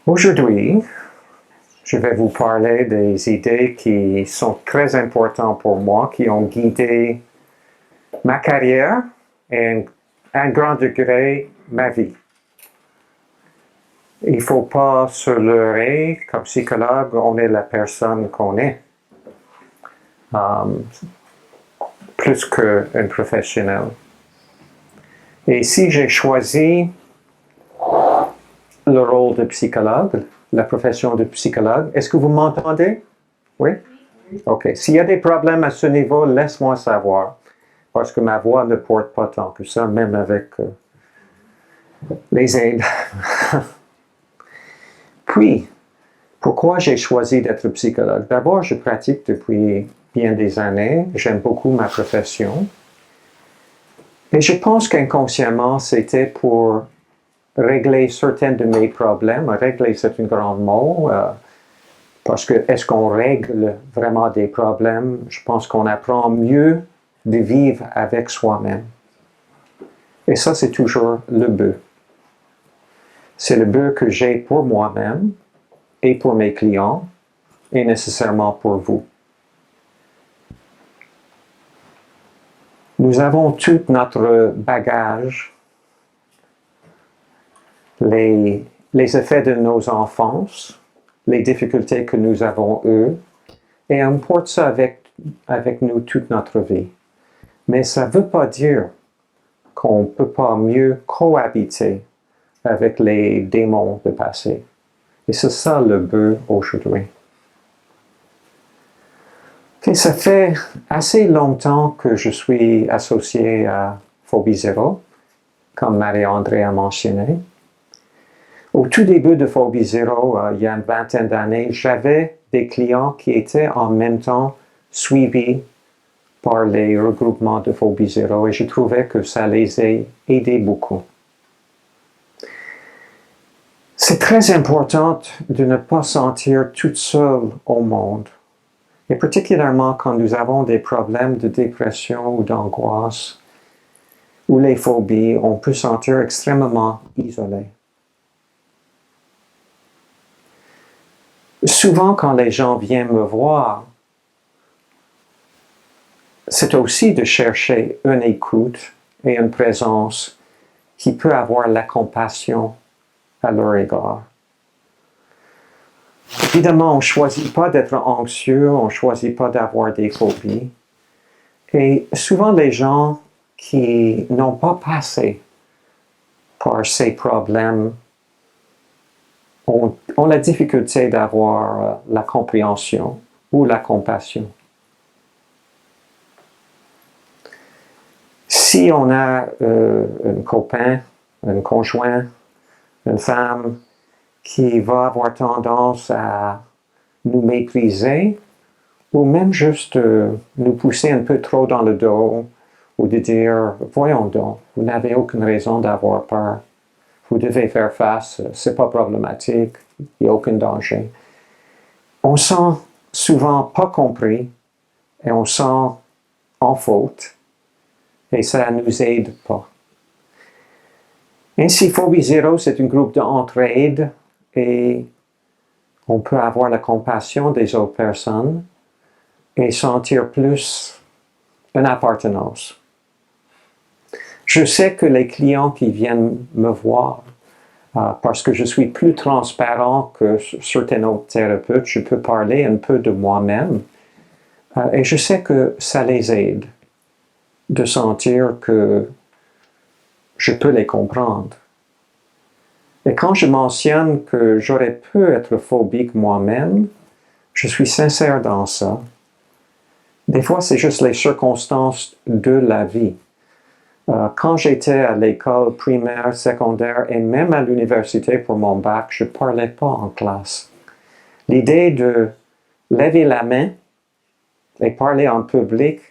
Aujourd'hui, je vais vous parler des idées qui sont très importantes pour moi, qui ont guidé ma carrière et à un grand degré ma vie. Il ne faut pas se leurrer, comme psychologue, on est la personne qu'on est, plus qu'un professionnel. Et si j'ai choisi le rôle de psychologue, la profession de psychologue, est-ce que vous m'entendez? Oui? OK. S'il y a des problèmes à ce niveau, laisse-moi savoir, parce que ma voix ne porte pas tant que ça, même avec les aides. Puis, pourquoi j'ai choisi d'être psychologue? D'abord, je pratique depuis bien des années. J'aime beaucoup ma profession. Et je pense qu'inconsciemment, c'était pour régler certains de mes problèmes. Régler, c'est un grand mot, parce que est-ce qu'on règle vraiment des problèmes? Je pense qu'on apprend mieux de vivre avec soi-même. Et ça, c'est toujours le but. C'est le but que j'ai pour moi-même et pour mes clients et nécessairement pour vous. Nous avons tout notre bagage, les effets de nos enfances, les difficultés que nous avons eues, et on porte ça avec nous toute notre vie. Mais ça ne veut pas dire qu'on ne peut pas mieux cohabiter avec les démons du passé. Et c'est ça le but aujourd'hui. Et ça fait assez longtemps que je suis associé à Phobies-Zéro, comme Marie-André a mentionné. Au tout début de Phobies-Zéro, il y a une vingtaine d'années, j'avais des clients qui étaient en même temps suivis par les regroupements de Phobies-Zéro et je trouvais que ça les a aidés beaucoup. C'est très important de ne pas se sentir toute seule au monde. Et particulièrement quand nous avons des problèmes de dépression ou d'angoisse ou les phobies, on peut se sentir extrêmement isolé. Souvent, quand les gens viennent me voir, c'est aussi de chercher une écoute et une présence qui peut avoir la compassion à leur égard. Évidemment, on ne choisit pas d'être anxieux, on ne choisit pas d'avoir des phobies. Et souvent, les gens qui n'ont pas passé par ces problèmes ont la difficulté d'avoir la compréhension ou la compassion. Si on a un copain, un conjoint, une femme qui va avoir tendance à nous mépriser ou même juste nous pousser un peu trop dans le dos ou de dire « Voyons donc, vous n'avez aucune raison d'avoir peur. Vous devez faire face, c'est pas problématique, il n'y a aucun danger. » On se sent souvent pas compris et on se sent en faute et ça ne nous aide pas. Ainsi, Phobies-Zéro, c'est un groupe d'entraide et on peut avoir la compassion des autres personnes et sentir plus une appartenance. Je sais que les clients qui viennent me voir, parce que je suis plus transparent que certains autres thérapeutes, je peux parler un peu de moi-même et je sais que ça les aide de sentir que je peux les comprendre. Et quand je mentionne que j'aurais pu être phobique moi-même, je suis sincère dans ça. Des fois, c'est juste les circonstances de la vie. Quand j'étais à l'école primaire, secondaire et même à l'université pour mon bac, je ne parlais pas en classe. L'idée de lever la main et parler en public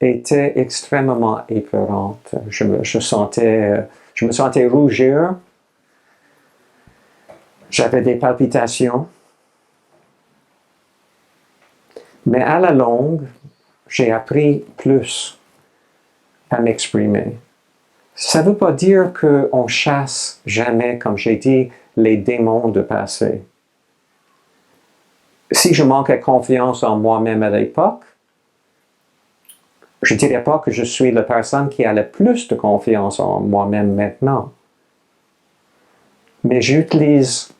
était extrêmement épeurante. Je me sentais rougir. J'avais des palpitations. Mais à la longue, j'ai appris plus à m'exprimer. Ça ne veut pas dire qu'on chasse jamais, comme j'ai dit, les démons du passé. Si je manquais confiance en moi-même à l'époque, je ne dirais pas que je suis la personne qui a le plus de confiance en moi-même maintenant. Mais j'utilise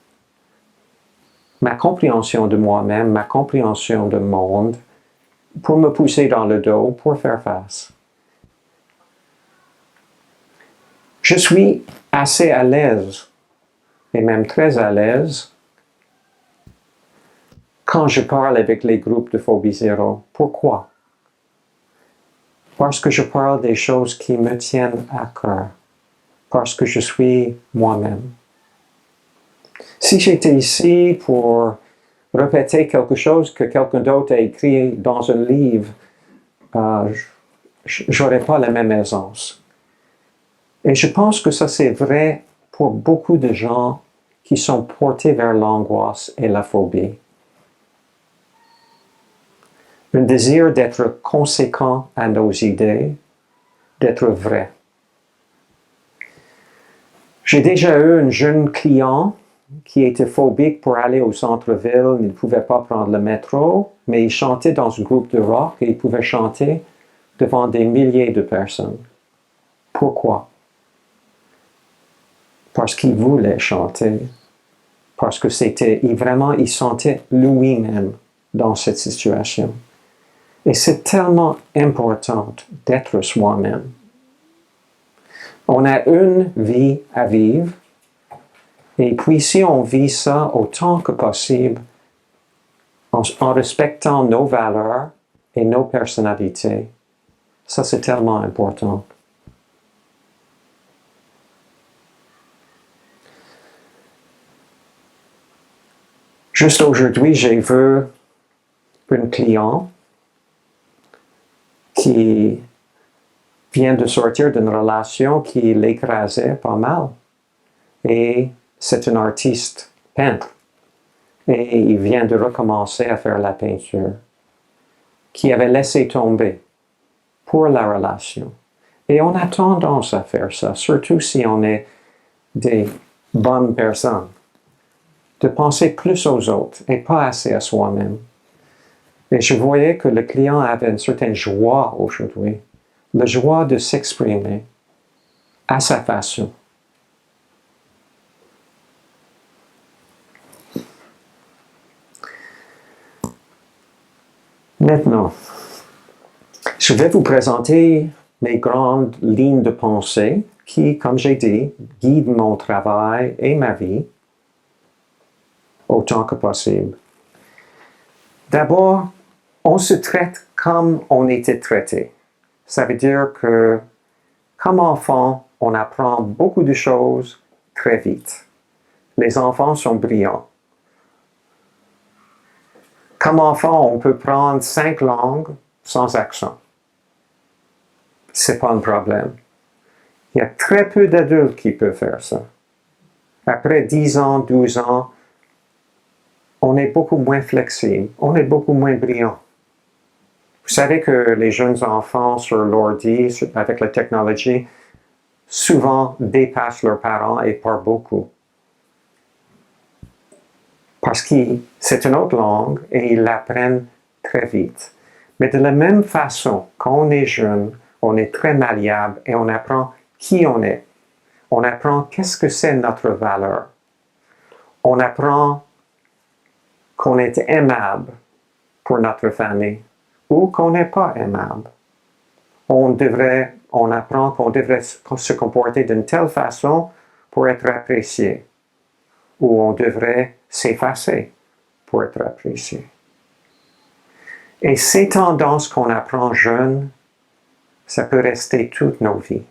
ma compréhension de moi-même, ma compréhension du monde, pour me pousser dans le dos, pour faire face. Je suis assez à l'aise, et même très à l'aise, quand je parle avec les groupes de Phobies-Zéro. Pourquoi? Parce que je parle des choses qui me tiennent à cœur. Parce que je suis moi-même. Si j'étais ici pour répéter quelque chose que quelqu'un d'autre a écrit dans un livre, je n'aurais pas la même aisance. Et je pense que ça c'est vrai pour beaucoup de gens qui sont portés vers l'angoisse et la phobie. Un désir d'être conséquent à nos idées, d'être vrai. J'ai déjà eu un jeune client qui était phobique pour aller au centre-ville. Il ne pouvait pas prendre le métro, mais il chantait dans un groupe de rock et il pouvait chanter devant des milliers de personnes. Pourquoi? Parce qu'il voulait chanter. Parce que il sentait lui-même dans cette situation. Et c'est tellement important d'être soi-même. On a une vie à vivre, et puis si on vit ça autant que possible, en respectant nos valeurs et nos personnalités, ça c'est tellement important. Juste aujourd'hui, j'ai vu une cliente qui vient de sortir d'une relation qui l'écrasait pas mal. Et c'est un artiste peintre. Et il vient de recommencer à faire la peinture. Qui avait laissé tomber pour la relation. Et on a tendance à faire ça, surtout si on est des bonnes personnes. De penser plus aux autres et pas assez à soi-même. Et je voyais que le client avait une certaine joie aujourd'hui. La joie de s'exprimer à sa façon. Maintenant, je vais vous présenter mes grandes lignes de pensée qui, comme j'ai dit, guident mon travail et ma vie autant que possible. D'abord, on se traite comme on était traité. Ça veut dire que, comme enfant, on apprend beaucoup de choses très vite. Les enfants sont brillants. Comme enfant, on peut prendre 5 langues sans accent. C'est pas un problème. Il y a très peu d'adultes qui peuvent faire ça. Après 10 ans, 12 ans, on est beaucoup moins flexible, on est beaucoup moins brillant. Vous savez que les jeunes enfants sur l'ordi, avec la technologie, souvent dépassent leurs parents et par beaucoup. Parce que c'est une autre langue et ils l'apprennent très vite. Mais de la même façon, quand on est jeune, on est très malléable et on apprend qui on est. On apprend qu'est-ce que c'est notre valeur. On apprend qu'on est aimable pour notre famille ou qu'on n'est pas aimable. On apprend qu'on devrait se comporter d'une telle façon pour être apprécié ou on devrait s'effacer pour être apprécié. Et ces tendances qu'on apprend jeune, ça peut rester toute nos vies.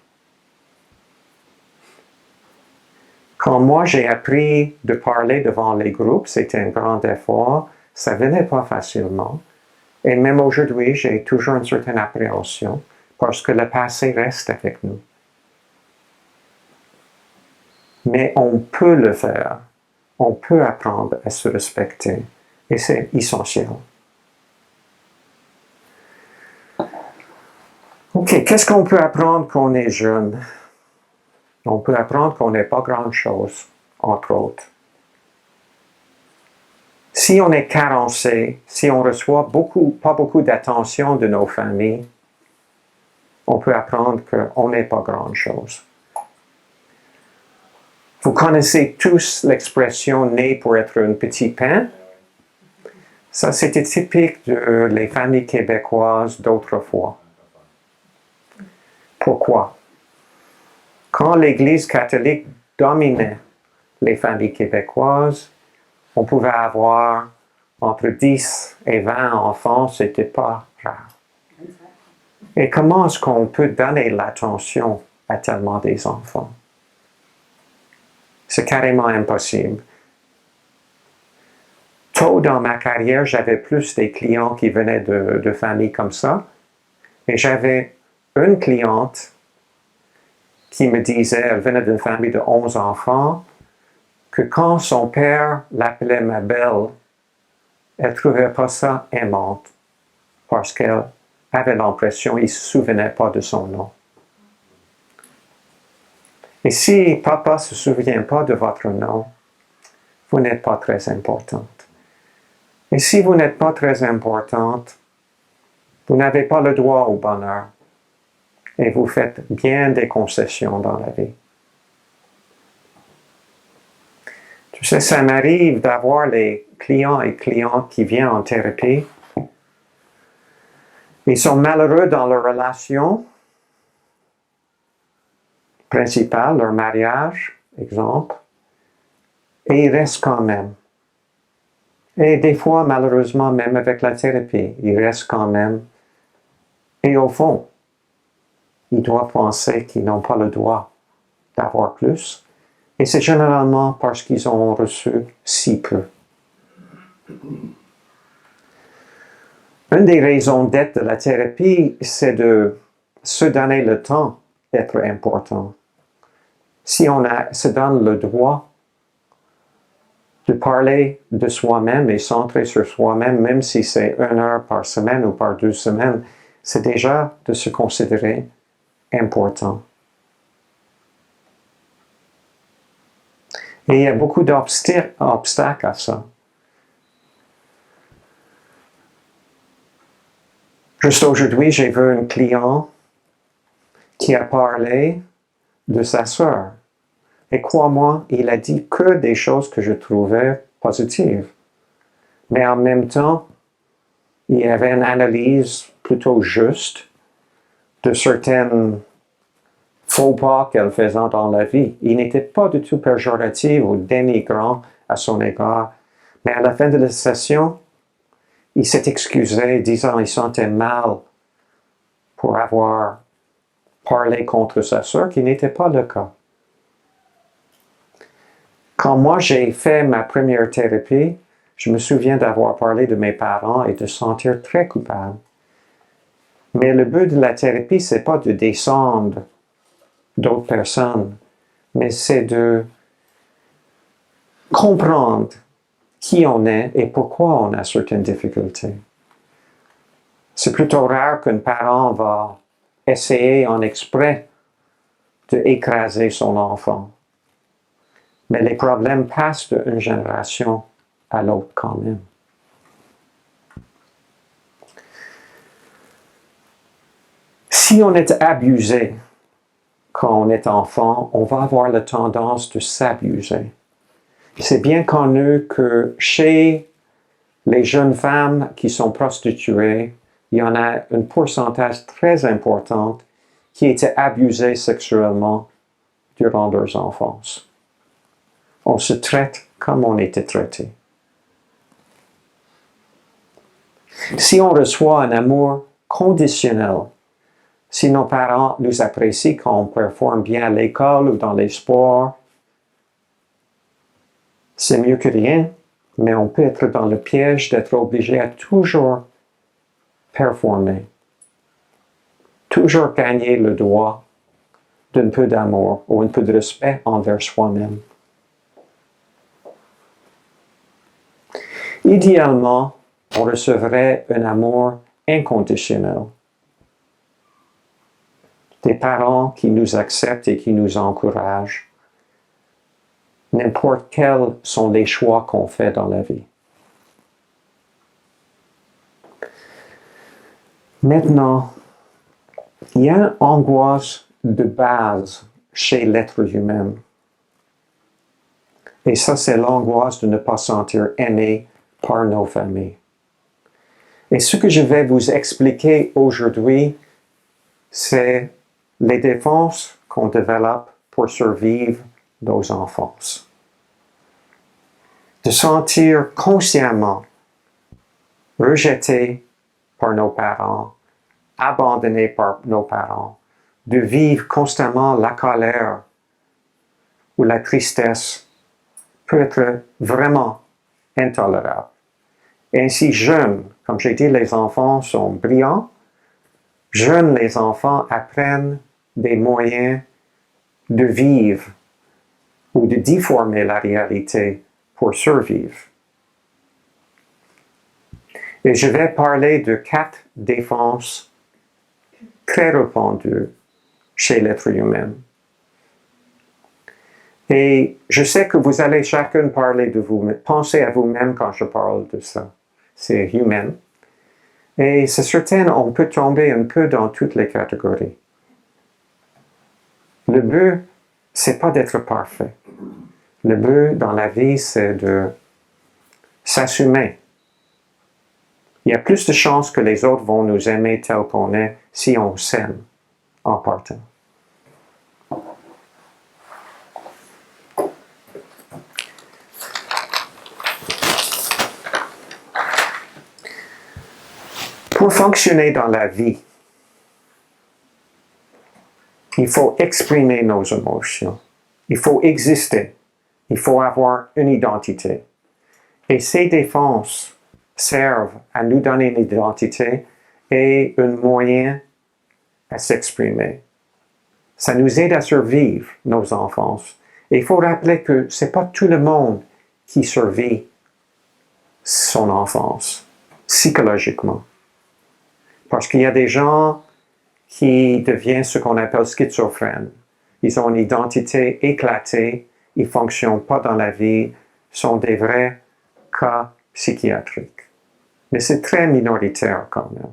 Quand moi j'ai appris de parler devant les groupes, c'était un grand effort, ça venait pas facilement. Et même aujourd'hui, j'ai toujours une certaine appréhension parce que le passé reste avec nous. Mais on peut le faire. On peut apprendre à se respecter. Et c'est essentiel. OK, qu'est-ce qu'on peut apprendre quand on est jeune? On peut apprendre qu'on n'est pas grand-chose, entre autres. Si on est carencé, si on reçoit pas beaucoup d'attention de nos familles, on peut apprendre qu'on n'est pas grand-chose. Vous connaissez tous l'expression « né pour être un petit pain ». Ça, c'était typique des familles québécoises d'autrefois. Pourquoi? Quand l'Église catholique dominait les familles québécoises, on pouvait avoir entre 10 et 20 enfants, c'était pas rare. Et comment est-ce qu'on peut donner l'attention à tellement des enfants? C'est carrément impossible. Tôt dans ma carrière, j'avais plus des clients qui venaient de familles comme ça. Et j'avais une cliente qui me disait, elle venait d'une famille de 11 enfants, que quand son père l'appelait ma belle, elle ne trouvait pas ça aimante parce qu'elle avait l'impression qu'il ne se souvenait pas de son nom. Et si papa ne se souvient pas de votre nom, vous n'êtes pas très importante. Et si vous n'êtes pas très importante, vous n'avez pas le droit au bonheur. Et vous faites bien des concessions dans la vie. Tu sais, ça m'arrive d'avoir les clients et clientes qui viennent en thérapie. Ils sont malheureux dans leur relation principale, leur mariage, exemple, et ils restent quand même. Et des fois, malheureusement, même avec la thérapie, ils restent quand même. Et au fond, ils doivent penser qu'ils n'ont pas le droit d'avoir plus. Et c'est généralement parce qu'ils ont reçu si peu. Une des raisons d'être de la thérapie, c'est de se donner le temps d'être important. Si on se donne le droit de parler de soi-même et centrer sur soi-même, même si c'est 1 heure par semaine ou par 2 semaines, c'est déjà de se considérer important. Et il y a beaucoup d'obstacles à ça. Juste aujourd'hui, j'ai vu un client qui a parlé de sa sœur. Et crois-moi, il a dit que des choses que je trouvais positives. Mais en même temps, il y avait une analyse plutôt juste de certaines faux pas qu'elle faisait dans la vie. Il n'était pas du tout péjoratif ou dénigrant à son égard. Mais à la fin de la session, il s'est excusé, disant qu'il sentait mal pour avoir parlé contre sa sœur, qui n'était pas le cas. Quand moi j'ai fait ma première thérapie, je me souviens d'avoir parlé de mes parents et de sentir très coupable. Mais le but de la thérapie, c'est pas de descendre d'autres personnes, mais c'est de comprendre qui on est et pourquoi on a certaines difficultés. C'est plutôt rare qu'un parent va essayer en exprès d'écraser son enfant. Mais les problèmes passent d'une génération à l'autre quand même. Si on est abusé quand on est enfant, on va avoir la tendance de s'abuser. C'est bien connu que chez les jeunes femmes qui sont prostituées, il y en a un pourcentage très important qui étaient abusées sexuellement durant leur enfance. On se traite comme on était traité. Si on reçoit un amour conditionnel, si nos parents nous apprécient quand on performe bien à l'école ou dans les sports, c'est mieux que rien, mais on peut être dans le piège d'être obligé à toujours performer, toujours gagner le droit d'un peu d'amour ou un peu de respect envers soi-même. Idéalement, on recevrait un amour inconditionnel. Des parents qui nous acceptent et qui nous encouragent. N'importe quels sont les choix qu'on fait dans la vie. Maintenant, il y a une angoisse de base chez l'être humain. Et ça, c'est l'angoisse de ne pas se sentir aimé par nos familles. Et ce que je vais vous expliquer aujourd'hui, c'est les défenses qu'on développe pour survivre nos enfances. De sentir consciemment rejeté par nos parents, abandonné par nos parents, de vivre constamment la colère ou la tristesse peut être vraiment intolérable. Et ainsi, jeunes, comme j'ai dit, les enfants sont brillants. Jeunes, les enfants apprennent des moyens de vivre ou de déformer la réalité pour survivre. Et je vais parler de 4 défenses très répandues chez l'être humain. Et je sais que vous allez chacun parler de vous, mais pensez à vous-même quand je parle de ça. C'est humain. Et c'est certain, on peut tomber un peu dans toutes les catégories. Le but, c'est pas d'être parfait. Le but dans la vie, c'est de s'assumer. Il y a plus de chances que les autres vont nous aimer tel qu'on est si on s'aime en partant. Pour fonctionner dans la vie, il faut exprimer nos émotions. Il faut exister. Il faut avoir une identité. Et ces défenses servent à nous donner une identité et un moyen à s'exprimer. Ça nous aide à survivre nos enfances. Et il faut rappeler que ce n'est pas tout le monde qui survit son enfance, psychologiquement. Parce qu'il y a des gens qui deviennent ce qu'on appelle schizophrènes. Ils ont une identité éclatée, ils ne fonctionnent pas dans la vie, sont des vrais cas psychiatriques. Mais c'est très minoritaire quand même.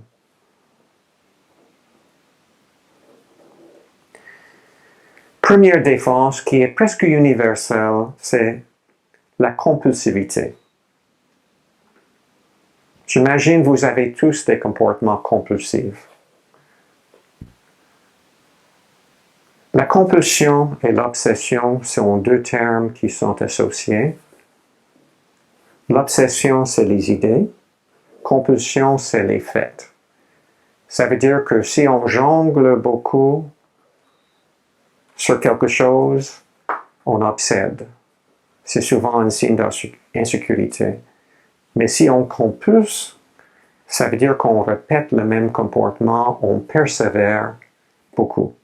Première défense qui est presque universelle, c'est la compulsivité. J'imagine que vous avez tous des comportements compulsifs. La compulsion et l'obsession sont 2 termes qui sont associés. L'obsession, c'est les idées. Compulsion, c'est les faits. Ça veut dire que si on jongle beaucoup sur quelque chose, on obsède. C'est souvent un signe d'insécurité. Mais si on compulse, ça veut dire qu'on répète le même comportement, on persévère beaucoup.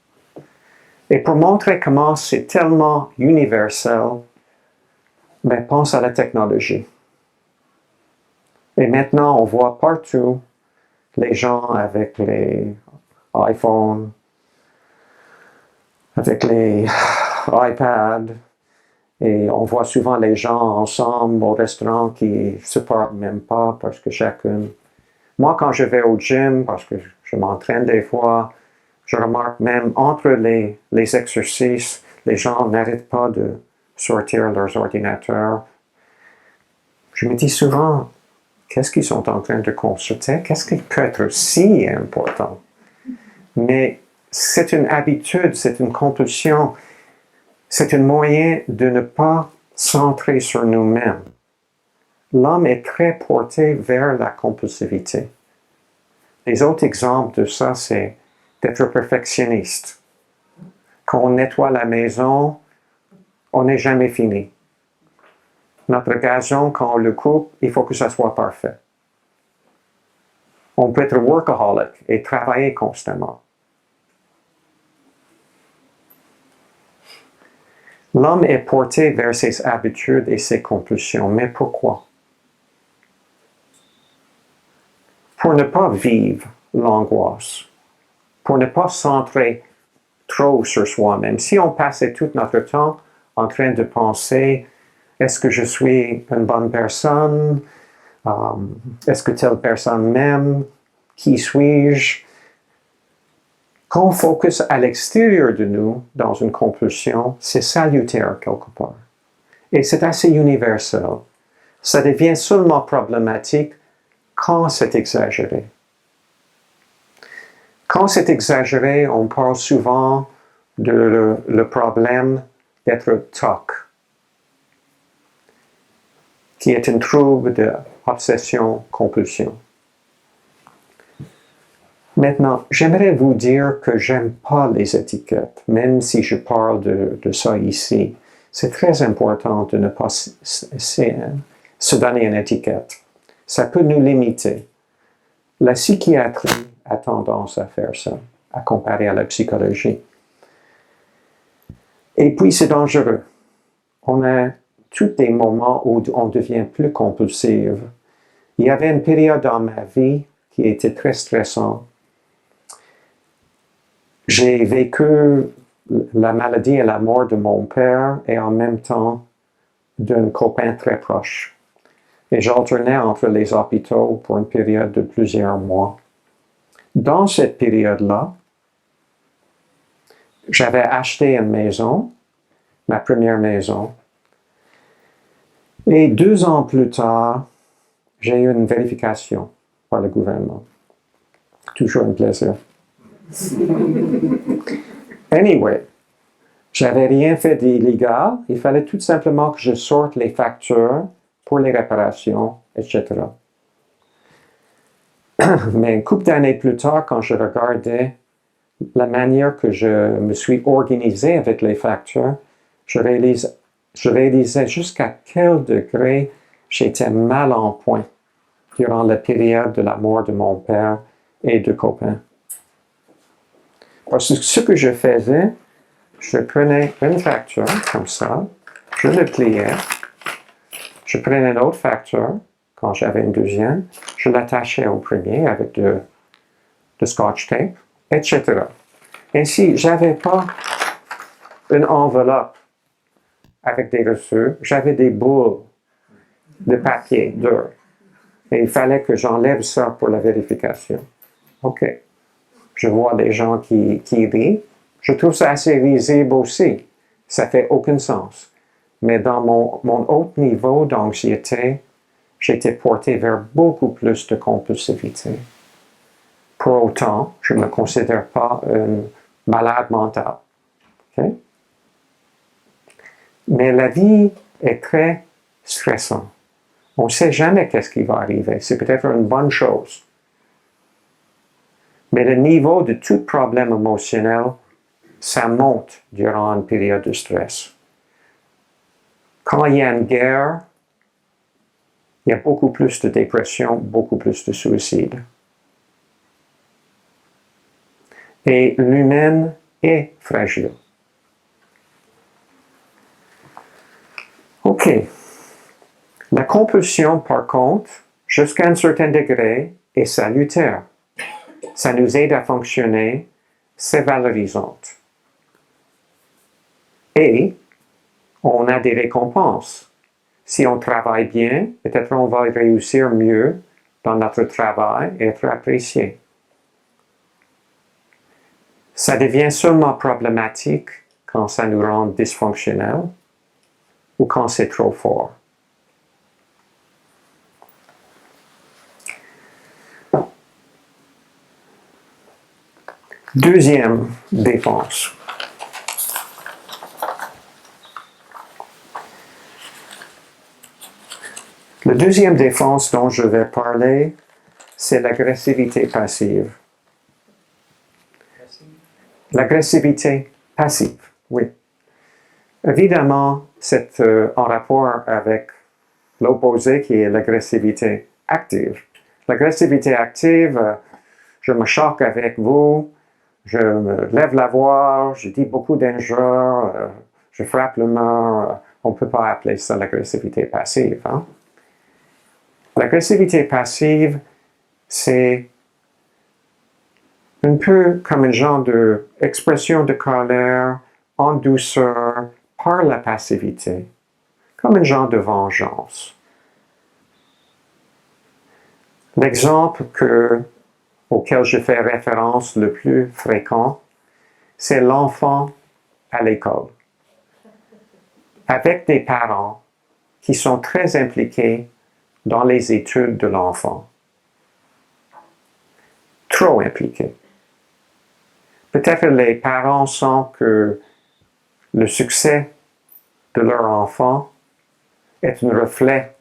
Et pour montrer comment c'est tellement universel, ben, pense à la technologie. Et maintenant, on voit partout les gens avec les iPhones, avec les iPads, et on voit souvent les gens ensemble au restaurant qui ne se parlent même pas parce que chacun... Moi, quand je vais au gym, parce que je m'entraîne des fois, je remarque même entre les exercices, les gens n'arrêtent pas de sortir leurs ordinateurs. Je me dis souvent, qu'est-ce qu'ils sont en train de consulter? Qu'est-ce qui peut être si important? Mais c'est une habitude, c'est une compulsion, c'est un moyen de ne pas centrer sur nous-mêmes. L'homme est très porté vers la compulsivité. Les autres exemples de ça, c'est d'être perfectionniste. Quand on nettoie la maison, on n'est jamais fini. Notre gazon, quand on le coupe, il faut que ça soit parfait. On peut être workaholic et travailler constamment. L'homme est porté vers ses habitudes et ses compulsions. Mais pourquoi? Pour ne pas vivre l'angoisse. Pour ne pas centrer trop sur soi-même. Si on passait tout notre temps en train de penser, est-ce que je suis une bonne personne? Est-ce que telle personne m'aime? qui suis-je? Quand on focus à l'extérieur de nous, dans une compulsion, c'est salutaire quelque part. Et c'est assez universel. Ça devient seulement problématique quand c'est exagéré. Quand c'est exagéré, on parle souvent de le problème d'être TOC, qui est un trouble d'obsession-compulsion. Maintenant, j'aimerais vous dire que j'aime pas les étiquettes, même si je parle de ça ici. C'est très important de ne pas se donner une étiquette. Ça peut nous limiter. La psychiatrie a tendance à faire ça, à comparer à la psychologie. Et puis, c'est dangereux. On a tous des moments où on devient plus compulsif. Il y avait une période dans ma vie qui était très stressante. J'ai vécu la maladie et la mort de mon père et en même temps d'un copain très proche. Et j'alternais entre les hôpitaux pour une période de plusieurs mois. Dans cette période-là, j'avais acheté une maison, ma première maison, et 2 ans plus tard, j'ai eu une vérification par le gouvernement. Toujours un plaisir. Anyway, j'avais rien fait d'illégal. Il fallait tout simplement que je sorte les factures pour les réparations, etc. Mais une couple d'années plus tard, quand je regardais la manière que je me suis organisé avec les factures, je réalisais jusqu'à quel degré j'étais mal en point durant la période de la mort de mon père et de copains. Parce que ce que je faisais, je prenais une facture comme ça, je le pliais, je prenais une autre facture, quand j'avais une deuxième, je l'attachais au premier avec de scotch tape, etc. Ainsi, je n'avais pas une enveloppe avec des reçus, j'avais des boules de papier dur. Et il fallait que j'enlève ça pour la vérification. OK. Je vois des gens qui rient. Je trouve ça assez risible aussi. Ça fait aucun sens. Mais dans mon haut niveau d'anxiété, j'étais porté vers beaucoup plus de compulsivité. Pour autant, je ne me considère pas un malade mental. Okay? Mais la vie est très stressante. On ne sait jamais qu'est-ce qui va arriver. C'est peut-être une bonne chose. Mais le niveau de tout problème émotionnel, ça monte durant une période de stress. Quand il y a une guerre, il y a beaucoup plus de dépression, beaucoup plus de suicide. Et l'humain est fragile. OK. La compulsion, par contre, jusqu'à un certain degré, est salutaire. Ça nous aide à fonctionner, c'est valorisant. Et on a des récompenses. Si on travaille bien, peut-être on va réussir mieux dans notre travail et être apprécié. Ça devient seulement problématique quand ça nous rend dysfonctionnels ou quand c'est trop fort. Deuxième défense. La deuxième défense dont je vais parler, c'est l'agressivité passive. L'agressivité passive, oui. Évidemment, c'est en rapport avec l'opposé qui est l'agressivité active. L'agressivité active, je me choque avec vous, je me lève la voix, je dis beaucoup d'injures, je frappe le mur. On ne peut pas appeler ça l'agressivité passive. Hein? L'agressivité passive, c'est un peu comme un genre d'expression de colère en douceur par la passivité, comme un genre de vengeance. L'exemple que auquel je fais référence le plus fréquent, c'est l'enfant à l'école, avec des parents qui sont très impliqués dans les études de l'enfant. Trop impliqués. Peut-être les parents sentent que le succès de leur enfant est un reflet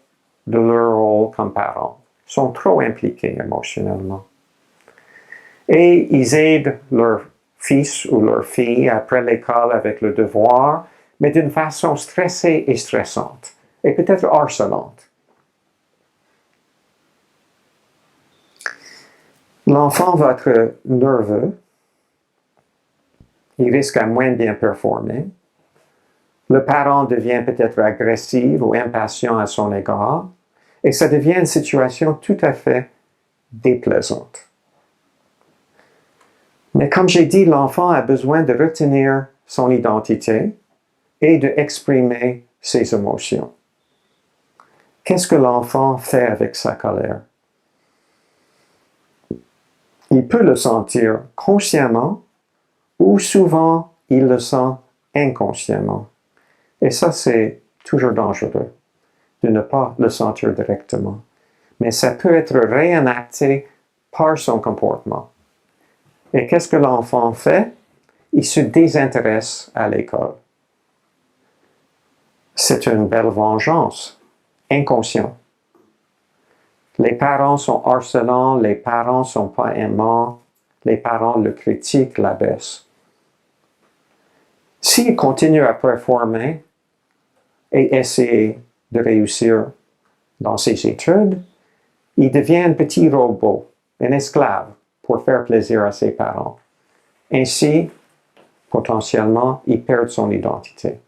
de leur rôle comme parents. Ils sont trop impliqués émotionnellement. Et ils aident leur fils ou leur fille après l'école avec le devoir, mais d'une façon stressée et stressante, et peut-être harcelante. L'enfant va être nerveux, il risque à moins bien performer. Le parent devient peut-être agressif ou impatient à son égard, et ça devient une situation tout à fait déplaisante. Mais comme j'ai dit, l'enfant a besoin de retenir son identité et d'exprimer ses émotions. Qu'est-ce que l'enfant fait avec sa colère? Il peut le sentir consciemment ou souvent il le sent inconsciemment. Et ça, c'est toujours dangereux de ne pas le sentir directement. Mais ça peut être réenacté par son comportement. Et qu'est-ce que l'enfant fait? Il se désintéresse à l'école. C'est une belle vengeance, inconsciente. Les parents sont harcelants, les parents ne sont pas aimants, les parents le critiquent, l'abaissent. S'il continue à performer et essayer de réussir dans ses études, il devient un petit robot, un esclave, pour faire plaisir à ses parents. Ainsi, potentiellement, il perd son identité.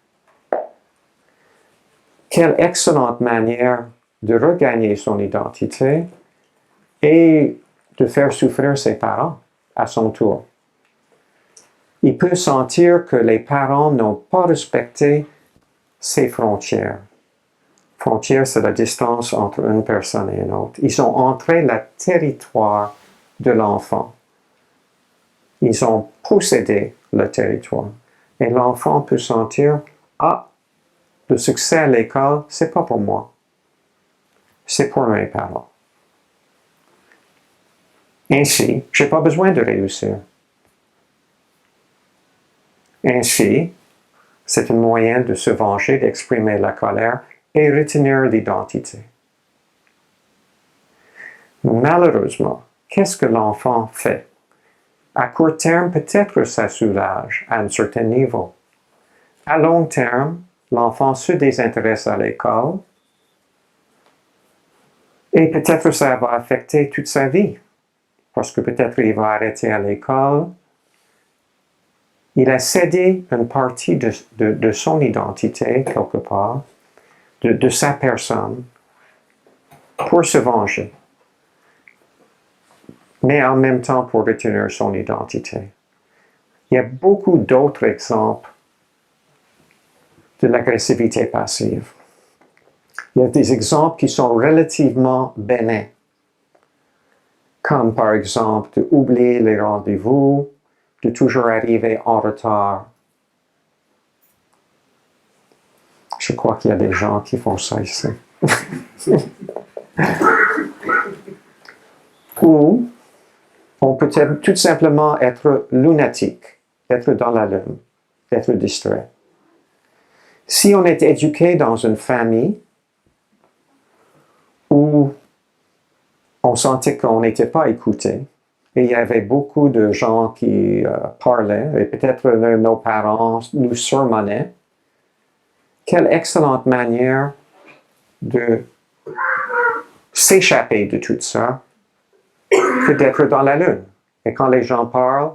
Quelle excellente manière de regagner son identité et de faire souffrir ses parents à son tour. Il peut sentir que les parents n'ont pas respecté ses frontières. Frontière, c'est la distance entre une personne et une autre. Ils ont entré le territoire de l'enfant. Ils ont possédé le territoire. Et l'enfant peut sentir, ah, le succès à l'école, c'est pas pour moi. C'est pour mes parents. Ainsi, je n'ai pas besoin de réussir. Ainsi, c'est un moyen de se venger, d'exprimer la colère et retenir l'identité. Malheureusement, qu'est-ce que l'enfant fait? À court terme, peut-être ça soulage à un certain niveau. À long terme, l'enfant se désintéresse à l'école et peut-être ça va affecter toute sa vie. Parce que peut-être il va arrêter à l'école. Il a cédé une partie de son identité, quelque part, de sa personne, pour se venger. Mais en même temps pour retenir son identité. Il y a beaucoup d'autres exemples de l'agressivité passive. Il y a des exemples qui sont relativement bénins, comme par exemple d'oublier les rendez-vous, de toujours arriver en retard. Je crois qu'il y a des gens qui font ça ici. Ou on peut tout simplement être lunatique, être dans la lune, être distrait. Si on est éduqué dans une famille où on sentait qu'on n'était pas écouté, et il y avait beaucoup de gens qui parlaient, et peut-être nos parents nous surmenaient, quelle excellente manière de s'échapper de tout ça que d'être dans la lune. Et quand les gens parlent,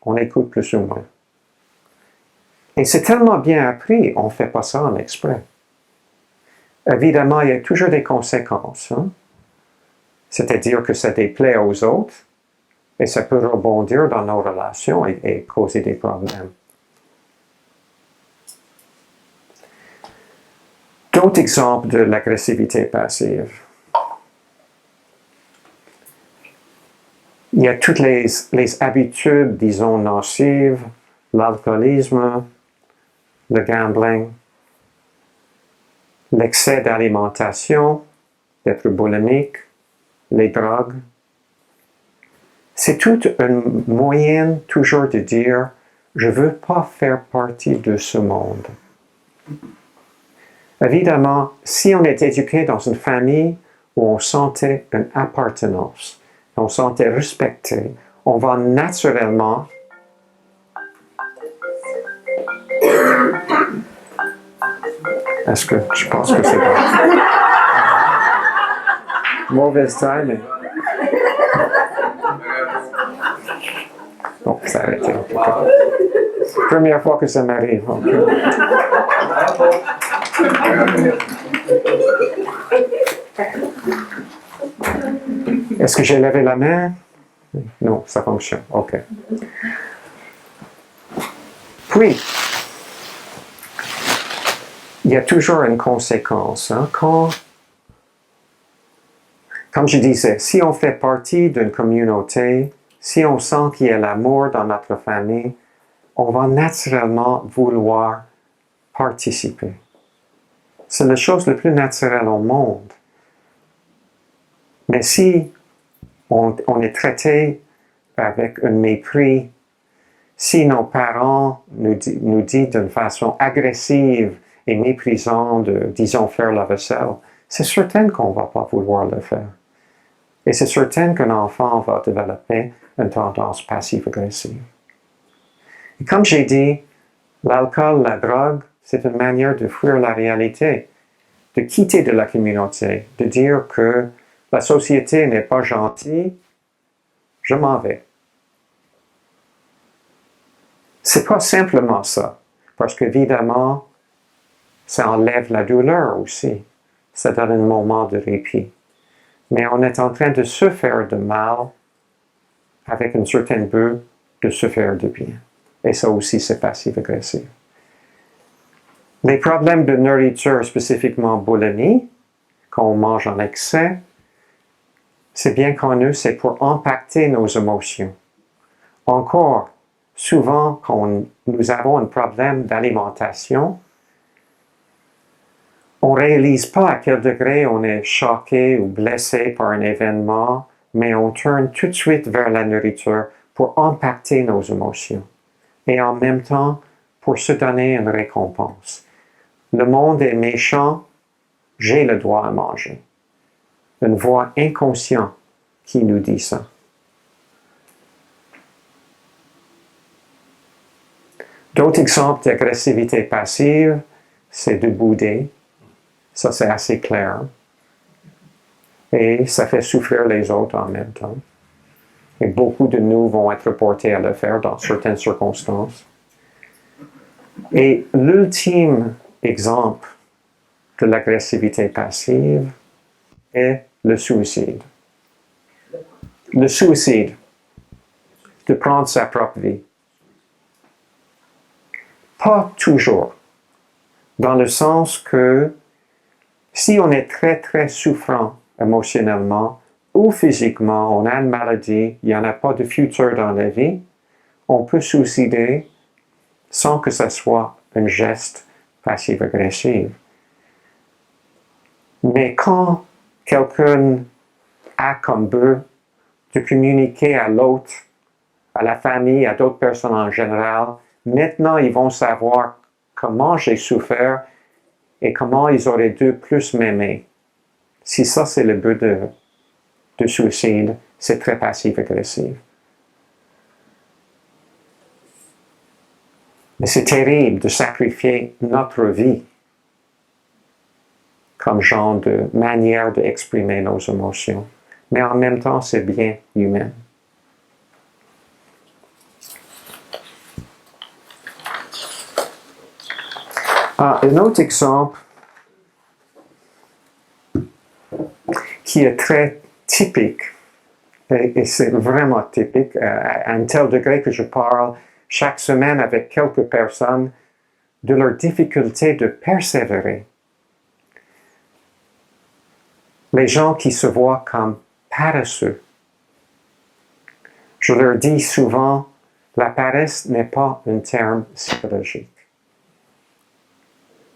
on écoute plus ou moins. Et c'est tellement bien appris, on ne fait pas ça en exprès. Évidemment, il y a toujours des conséquences. Hein? C'est-à-dire que ça déplaît aux autres et ça peut rebondir dans nos relations et causer des problèmes. D'autres exemples de l'agressivité passive. y a toutes les habitudes, disons, nocives, l'alcoolisme, le gambling, l'excès d'alimentation, d'être boulimique, les drogues. C'est toute une moyenne toujours de dire « je ne veux pas faire partie de ce monde ». Évidemment, si on est éduqué dans une famille où on sentait une appartenance, on sentait respecté, on va naturellement est-ce que je pense que c'est bon? Mauvaise timing. Bon, ça a arrêté. Première fois que ça m'arrive. Okay. Est-ce que j'ai levé la main? Non, ça fonctionne. OK. Puis, il y a toujours une conséquence. Hein? Comme je disais, si on fait partie d'une communauté, si on sent qu'il y a l'amour dans notre famille, on va naturellement vouloir participer. C'est la chose la plus naturelle au monde. Mais si on est traité avec un mépris, si nos parents nous disent d'une façon agressive et méprisante de, disons, faire la vaisselle, c'est certain qu'on ne va pas vouloir le faire. Et c'est certain qu'un enfant va développer une tendance passive-agressive. Et comme j'ai dit, l'alcool, la drogue, c'est une manière de fuir la réalité, de quitter de la communauté, de dire que la société n'est pas gentille, je m'en vais. C'est pas simplement ça, parce qu'évidemment, ça enlève la douleur aussi. Ça donne un moment de répit. Mais on est en train de se faire de mal avec une certaine but de se faire de bien. Et ça aussi, c'est passif-agressif. Les problèmes de nourriture, spécifiquement boulimie, quand on mange en excès, c'est bien connu, c'est pour impacter nos émotions. Encore, souvent, quand nous avons un problème d'alimentation, on ne réalise pas à quel degré on est choqué ou blessé par un événement, mais on tourne tout de suite vers la nourriture pour impacter nos émotions. Et en même temps, pour se donner une récompense. Le monde est méchant, j'ai le droit à manger. Une voix inconsciente qui nous dit ça. D'autres exemples d'agressivité passive, c'est de bouder. Ça, c'est assez clair. Et ça fait souffrir les autres en même temps. Et beaucoup de nous vont être portés à le faire dans certaines circonstances. Et l'ultime exemple de l'agressivité passive est le suicide. Le suicide, de prendre sa propre vie. Pas toujours. Dans le sens que si on est très, très souffrant émotionnellement ou physiquement, on a une maladie, il n'y en a pas de futur dans la vie, on peut suicider sans que ce soit un geste passif-agressif. Mais quand quelqu'un a comme but de communiquer à l'autre, à la famille, à d'autres personnes en général, maintenant ils vont savoir comment j'ai souffert et comment ils auraient dû plus m'aimer. Si ça c'est le but de suicide, c'est très passif-agressif. Mais c'est terrible de sacrifier notre vie comme genre de manière d'exprimer nos émotions. Mais en même temps, c'est bien humain. Un autre exemple qui est très typique, et c'est vraiment typique, à un tel degré que je parle chaque semaine avec quelques personnes de leur difficulté de persévérer. Les gens qui se voient comme paresseux. Je leur dis souvent, la paresse n'est pas un terme psychologique.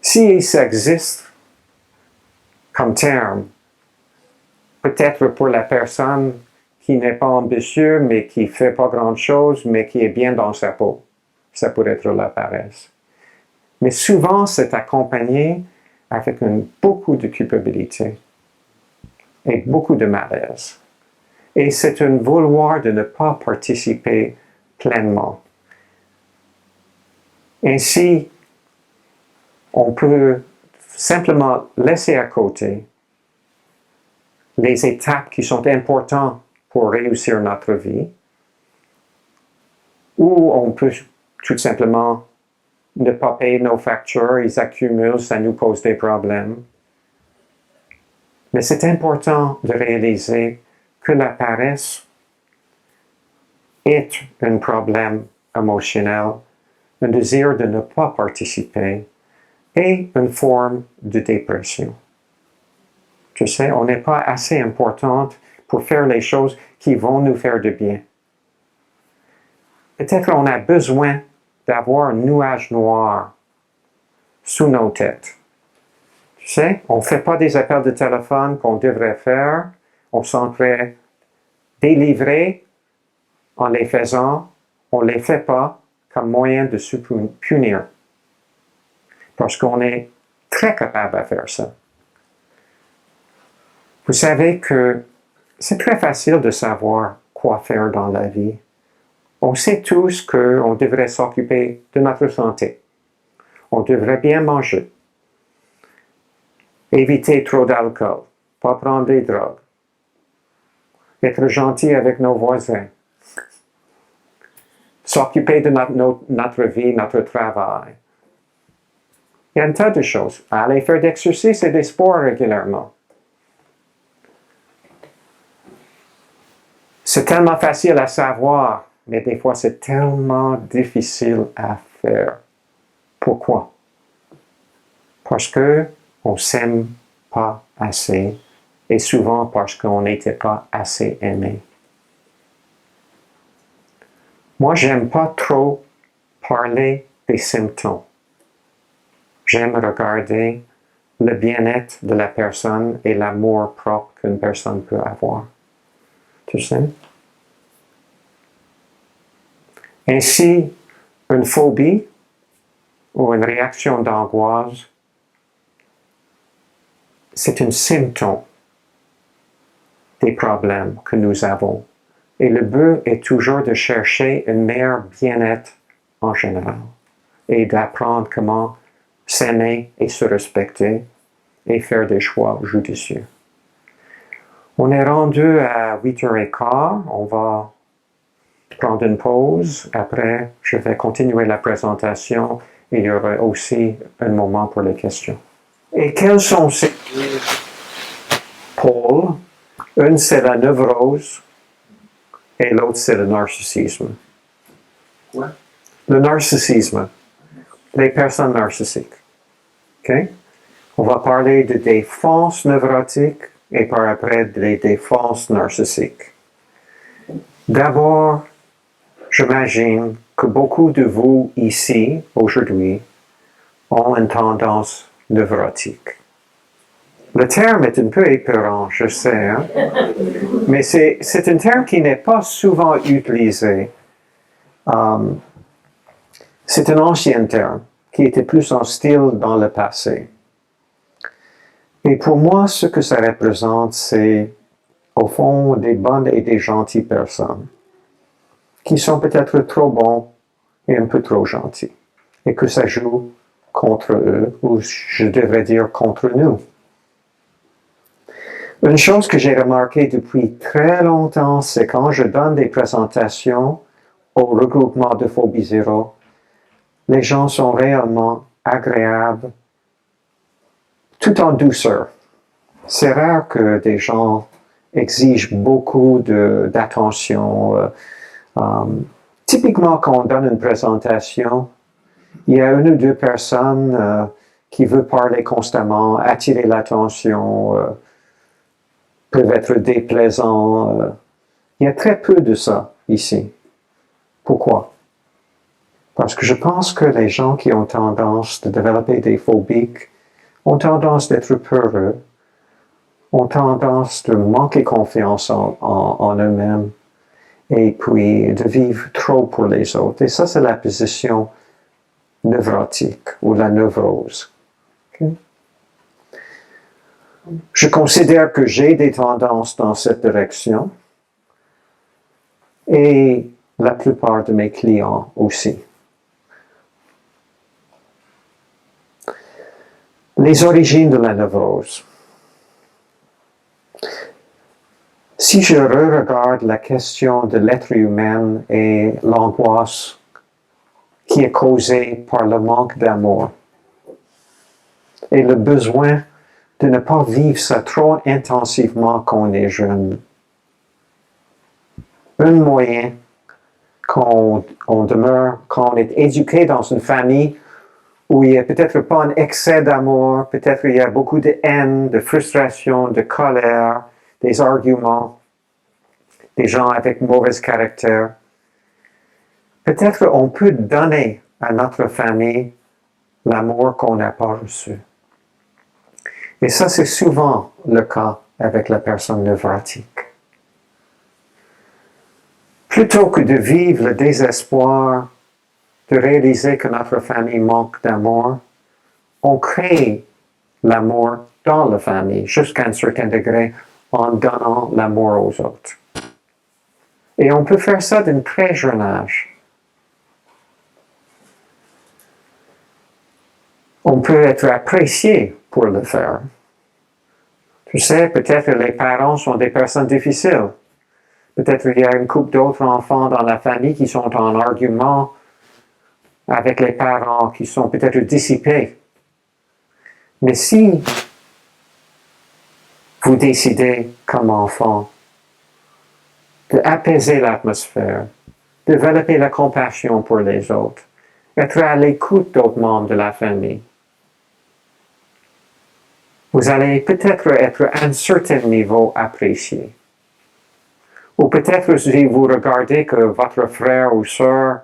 Si ça existe comme terme, peut-être pour la personne qui n'est pas ambitieux, mais qui ne fait pas grand-chose, mais qui est bien dans sa peau, ça pourrait être la paresse. Mais souvent, c'est accompagné avec beaucoup de culpabilité et beaucoup de malaise. Et c'est un vouloir de ne pas participer pleinement. Ainsi, on peut simplement laisser à côté les étapes qui sont importantes pour réussir notre vie, ou on peut tout simplement ne pas payer nos factures, ils accumulent, ça nous pose des problèmes. Mais c'est important de réaliser que la paresse est un problème émotionnel, un désir de ne pas participer et une forme de dépression. Tu sais, on n'est pas assez importante pour faire les choses qui vont nous faire du bien. Peut-être on a besoin d'avoir un nuage noir sous nos têtes. Tu sais, on ne fait pas des appels de téléphone qu'on devrait faire, on s'entrait délivrer en les faisant, on ne les fait pas comme moyen de se punir. Parce qu'on est très capable à faire ça. Vous savez que c'est très facile de savoir quoi faire dans la vie. On sait tous qu'on devrait s'occuper de notre santé. On devrait bien manger. Éviter trop d'alcool. Pas prendre des drogues. Être gentil avec nos voisins. S'occuper de notre vie, notre travail. Il y a un tas de choses. Aller faire d'exercice et des sports régulièrement. C'est tellement facile à savoir, mais des fois c'est tellement difficile à faire. Pourquoi? Parce qu'on ne s'aime pas assez et souvent parce qu'on n'était pas assez aimé. Moi, j'aime pas trop parler des symptômes. J'aime regarder le bien-être de la personne et l'amour propre qu'une personne peut avoir. Tu sais? Ainsi, une phobie ou une réaction d'angoisse, c'est un symptôme des problèmes que nous avons. Et le but est toujours de chercher un meilleur bien-être en général et d'apprendre comment s'aimer et se respecter et faire des choix judicieux. On est rendu à 8h15. On va prendre une pause. Après, je vais continuer la présentation et il y aura aussi un moment pour les questions. Et quels sont ces deux pôles? Une, c'est la névrose et l'autre, c'est le narcissisme. Quoi? Le narcissisme. Les personnes narcissiques. OK? On va parler de défense névrotique et par après des défenses narcissiques. D'abord, j'imagine que beaucoup de vous ici, aujourd'hui, ont une tendance névrotique. Le terme est un peu épeurant, je sais, hein? Mais c'est un terme qui n'est pas souvent utilisé. C'est un ancien terme qui était plus en style dans le passé. Et pour moi, ce que ça représente, c'est au fond des bonnes et des gentilles personnes qui sont peut-être trop bons et un peu trop gentils et que ça joue contre eux, ou je devrais dire contre nous. Une chose que j'ai remarquée depuis très longtemps, c'est quand je donne des présentations au regroupement de Phobies-Zéro, les gens sont réellement agréables, tout en douceur. C'est rare que des gens exigent beaucoup d'attention. Typiquement, quand on donne une présentation, il y a une ou deux personnes qui veulent parler constamment, attirer l'attention, peuvent être déplaisants. Il y a très peu de ça. ici. Pourquoi? Parce que je pense que les gens qui ont tendance de développer des phobies ont tendance d'être peureux, ont tendance de manquer confiance en eux-mêmes et puis de vivre trop pour les autres. Et ça, c'est la position névrotique ou la névrose. Okay? Je considère que j'ai des tendances dans cette direction et la plupart de mes clients aussi. Les origines de la névrose. Si je regarde la question de l'être humain et l'angoisse qui est causée par le manque d'amour et le besoin de ne pas vivre ça trop intensivement quand on est jeune, un moyen quand on demeure, quand on est éduqué dans une famille où il n'y a peut-être pas un excès d'amour, peut-être il y a beaucoup de haine, de frustration, de colère, des arguments, des gens avec mauvais caractère. Peut-être on peut donner à notre famille l'amour qu'on n'a pas reçu. Et ça, c'est souvent le cas avec la personne névrotique. Plutôt que de vivre le désespoir, de réaliser que notre famille manque d'amour, on crée l'amour dans la famille jusqu'à un certain degré en donnant l'amour aux autres. Et on peut faire ça d'un très jeune âge. On peut être apprécié pour le faire. Tu sais, peut-être les parents sont des personnes difficiles. Peut-être il y a une couple d'autres enfants dans la famille qui sont en argument avec les parents, qui sont peut-être dissipés. Mais si vous décidez comme enfant d'apaiser l'atmosphère, développer la compassion pour les autres, être à l'écoute d'autres membres de la famille, vous allez peut-être être à un certain niveau apprécié. Ou peut-être si vous regardez que votre frère ou sœur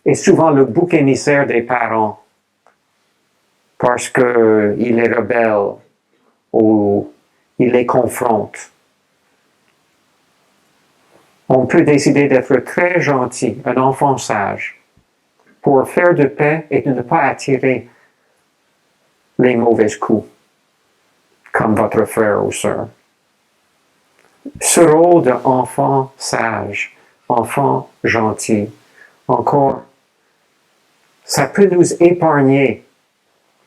est souvent le bouc émissaire des parents parce qu'il est rebelle ou il les confronte. On peut décider d'être très gentil, un enfant sage, pour faire de paix et de ne pas attirer les mauvais coups, comme votre frère ou sœur. Ce rôle d'enfant sage, enfant gentil, encore, ça peut nous épargner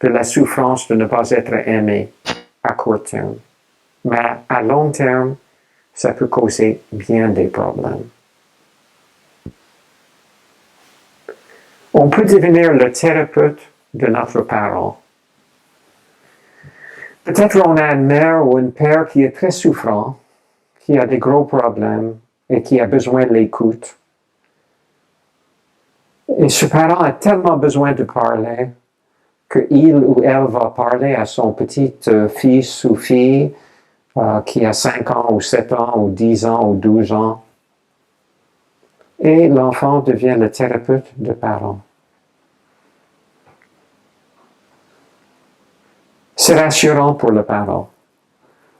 de la souffrance de ne pas être aimé à court terme. Mais à long terme, ça peut causer bien des problèmes. On peut devenir le thérapeute de notre parent. Peut-être on a une mère ou un père qui est très souffrant, qui a des gros problèmes et qui a besoin de l'écoute. Et ce parent a tellement besoin de parler qu'il ou elle va parler à son petit fils ou fille qui a 5 ans ou 7 ans ou 10 ans ou 12 ans. Et l'enfant devient le thérapeute de parent. C'est rassurant pour le parent.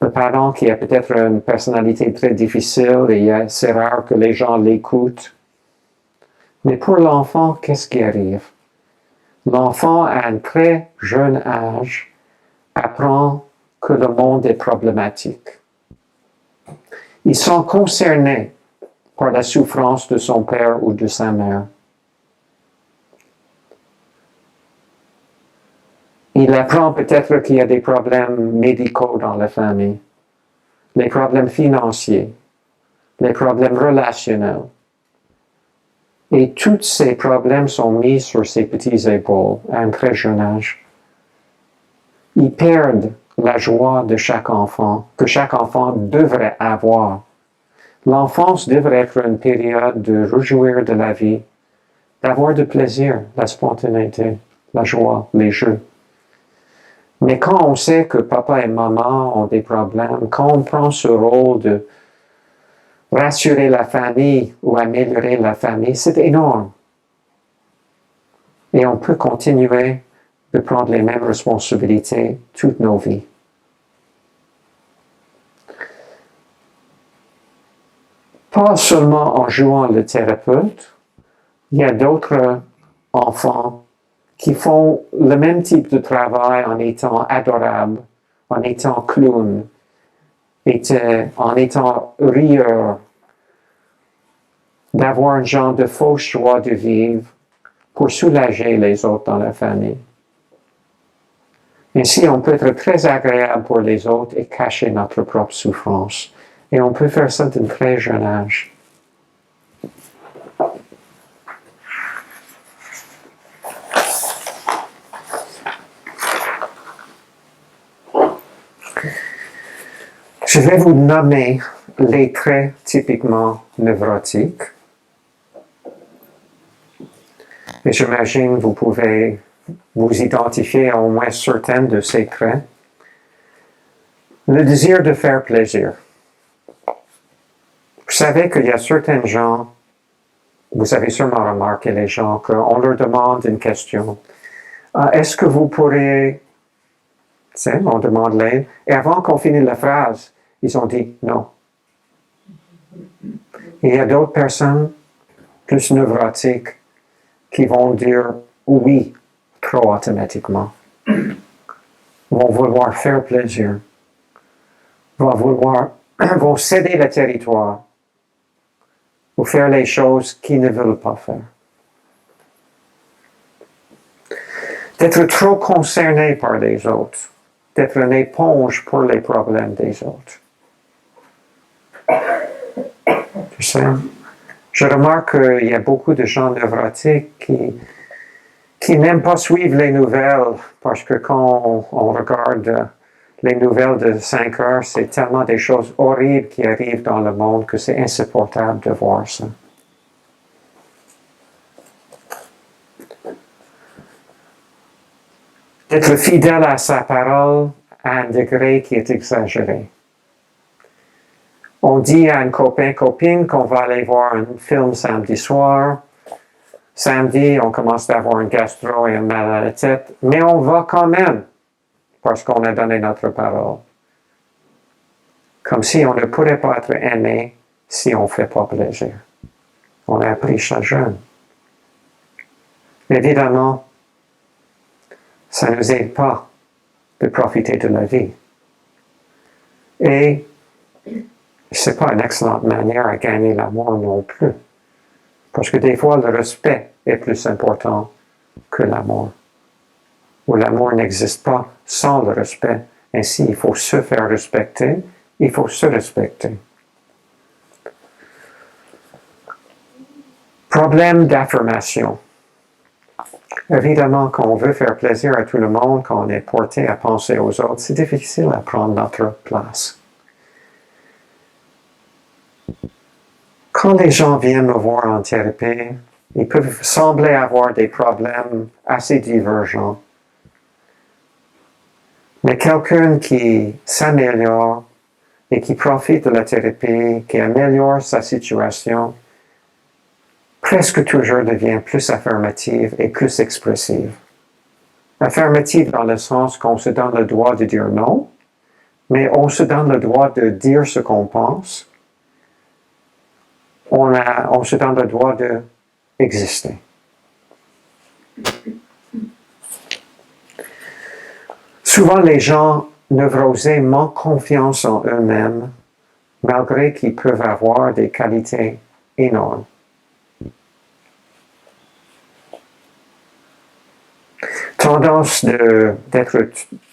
Le parent qui a peut-être une personnalité très difficile et c'est rare que les gens l'écoutent. Mais pour l'enfant, qu'est-ce qui arrive? L'enfant, à un très jeune âge, apprend que le monde est problématique. Ils sont concernés par la souffrance de son père ou de sa mère. Il apprend peut-être qu'il y a des problèmes médicaux dans la famille, les problèmes financiers, les problèmes relationnels. Et tous ces problèmes sont mis sur ses petites épaules à un très jeune âge. Ils perdent la joie de chaque enfant, que chaque enfant devrait avoir. L'enfance devrait être une période de réjouir de la vie, d'avoir du plaisir, la spontanéité, la joie, les jeux. Mais quand on sait que papa et maman ont des problèmes, quand on prend ce rôle de rassurer la famille ou améliorer la famille, c'est énorme. Et on peut continuer de prendre les mêmes responsabilités toutes nos vies. Pas seulement en jouant le thérapeute, il y a d'autres enfants qui font le même type de travail en étant adorables, en étant clown, en étant rieur, d'avoir un genre de fausse joie de vivre pour soulager les autres dans la famille. Ainsi, on peut être très agréable pour les autres et cacher notre propre souffrance. Et on peut faire ça d'un très jeune âge. Je vais vous nommer les traits typiquement neurotiques. Et j'imagine que vous pouvez vous identifier à au moins certains de ces traits. Le désir de faire plaisir. Vous savez qu'il y a certains gens, vous avez sûrement remarqué les gens, qu'on leur demande une question. Est-ce que vous pourrez... On demande l'aide. Et avant qu'on finisse la phrase, ils ont dit non. Il y a d'autres personnes plus neurotiques qui vont dire oui trop automatiquement. Vont vouloir faire plaisir. Vont céder le territoire ou faire les choses qu'ils ne veulent pas faire. D'être trop concerné par les autres. D'être une éponge pour les problèmes des autres. Tu sais, je remarque qu'il y a beaucoup de gens neurotiques qui n'aiment pas suivre les nouvelles parce que quand on regarde les nouvelles de 5 heures, c'est tellement des choses horribles qui arrivent dans le monde que c'est insupportable de voir ça. D'être fidèle à sa parole à un degré qui est exagéré. On dit à un copain-copine qu'on va aller voir un film samedi soir. Samedi, on commence à avoir un gastro et un mal à la tête, mais on va quand même parce qu'on a donné notre parole. Comme si on ne pourrait pas être aimé si on ne fait pas plaisir. On a appris ça jeune. Évidemment, ça ne nous aide pas de profiter de la vie. Et ce n'est pas une excellente manière à gagner l'amour non plus. Parce que des fois, le respect est plus important que l'amour. Ou l'amour n'existe pas sans le respect. Ainsi, il faut se faire respecter, il faut se respecter. Problème d'affirmation. Évidemment, quand on veut faire plaisir à tout le monde, quand on est porté à penser aux autres, c'est difficile à prendre notre place. Quand les gens viennent me voir en thérapie, ils peuvent sembler avoir des problèmes assez divergents. Mais quelqu'un qui s'améliore et qui profite de la thérapie, qui améliore sa situation, presque toujours devient plus affirmative et plus expressive. Affirmative dans le sens qu'on se donne le droit de dire non, mais on se donne le droit de dire ce qu'on pense. On se donne le droit d'exister. Souvent, les gens névrosés manquent confiance en eux-mêmes, malgré qu'ils peuvent avoir des qualités énormes. Tendance de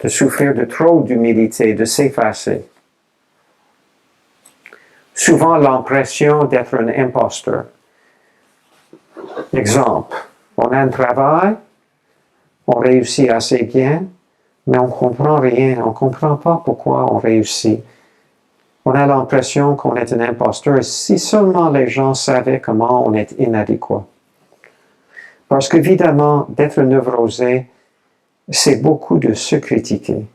souffrir de trop d'humilité, de s'effacer. Souvent l'impression d'être un imposteur. Exemple, on a un travail, on réussit assez bien, mais on ne comprend rien, on ne comprend pas pourquoi on réussit. On a l'impression qu'on est un imposteur si seulement les gens savaient comment on est inadéquat. Parce qu'évidemment, d'être névrosé, c'est beaucoup de se critiquer.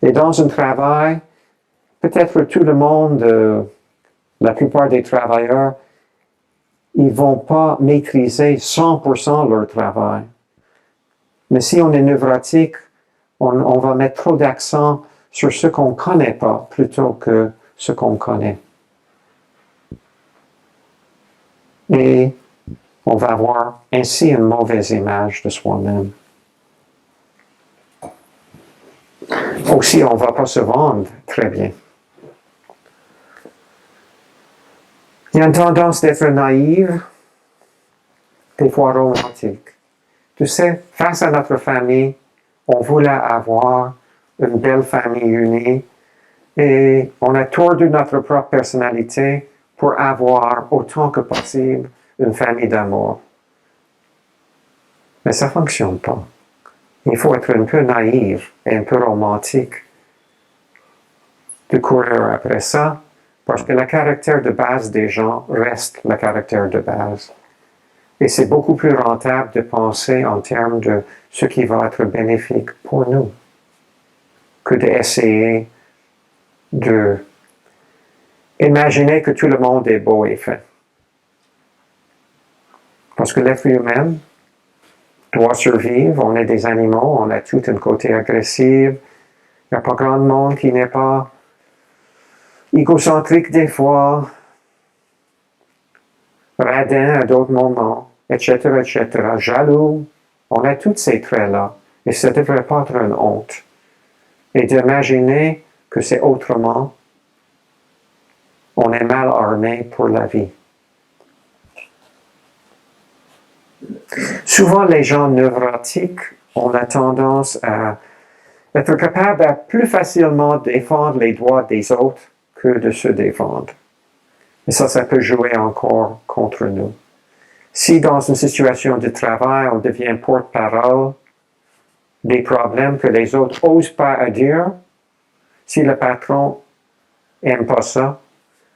Et dans un travail, peut-être tout le monde La plupart des travailleurs, ils ne vont pas maîtriser 100% leur travail. Mais si on est neurotique, on va mettre trop d'accent sur ce qu'on ne connaît pas plutôt que ce qu'on connaît. Et on va avoir ainsi une mauvaise image de soi-même. Aussi, on ne va pas se vendre très bien. Il y a une tendance d'être naïve, des fois romantique. Tu sais, face à notre famille, on voulait avoir une belle famille unie et on a tordu notre propre personnalité pour avoir autant que possible une famille d'amour. Mais ça ne fonctionne pas. Il faut être un peu naïf et un peu romantique de courir après ça, parce que le caractère de base des gens reste le caractère de base. Et c'est beaucoup plus rentable de penser en termes de ce qui va être bénéfique pour nous que d'essayer de imaginer que tout le monde est beau et fait. Parce que l'être humain doit survivre, on est des animaux, on a tout un côté agressif, il n'y a pas grand monde qui n'est pas égocentrique des fois, radin à d'autres moments, etc., etc., jaloux. On a tous ces traits-là. Et ça ne devrait pas être une honte. Et d'imaginer que c'est autrement, on est mal armé pour la vie. Souvent, les gens neurotiques ont la tendance à être capables à plus facilement défendre les droits des autres que de se défendre. Et ça peut jouer encore contre nous. Si dans une situation de travail, on devient porte-parole des problèmes que les autres n'osent pas dire, si le patron n'aime pas ça,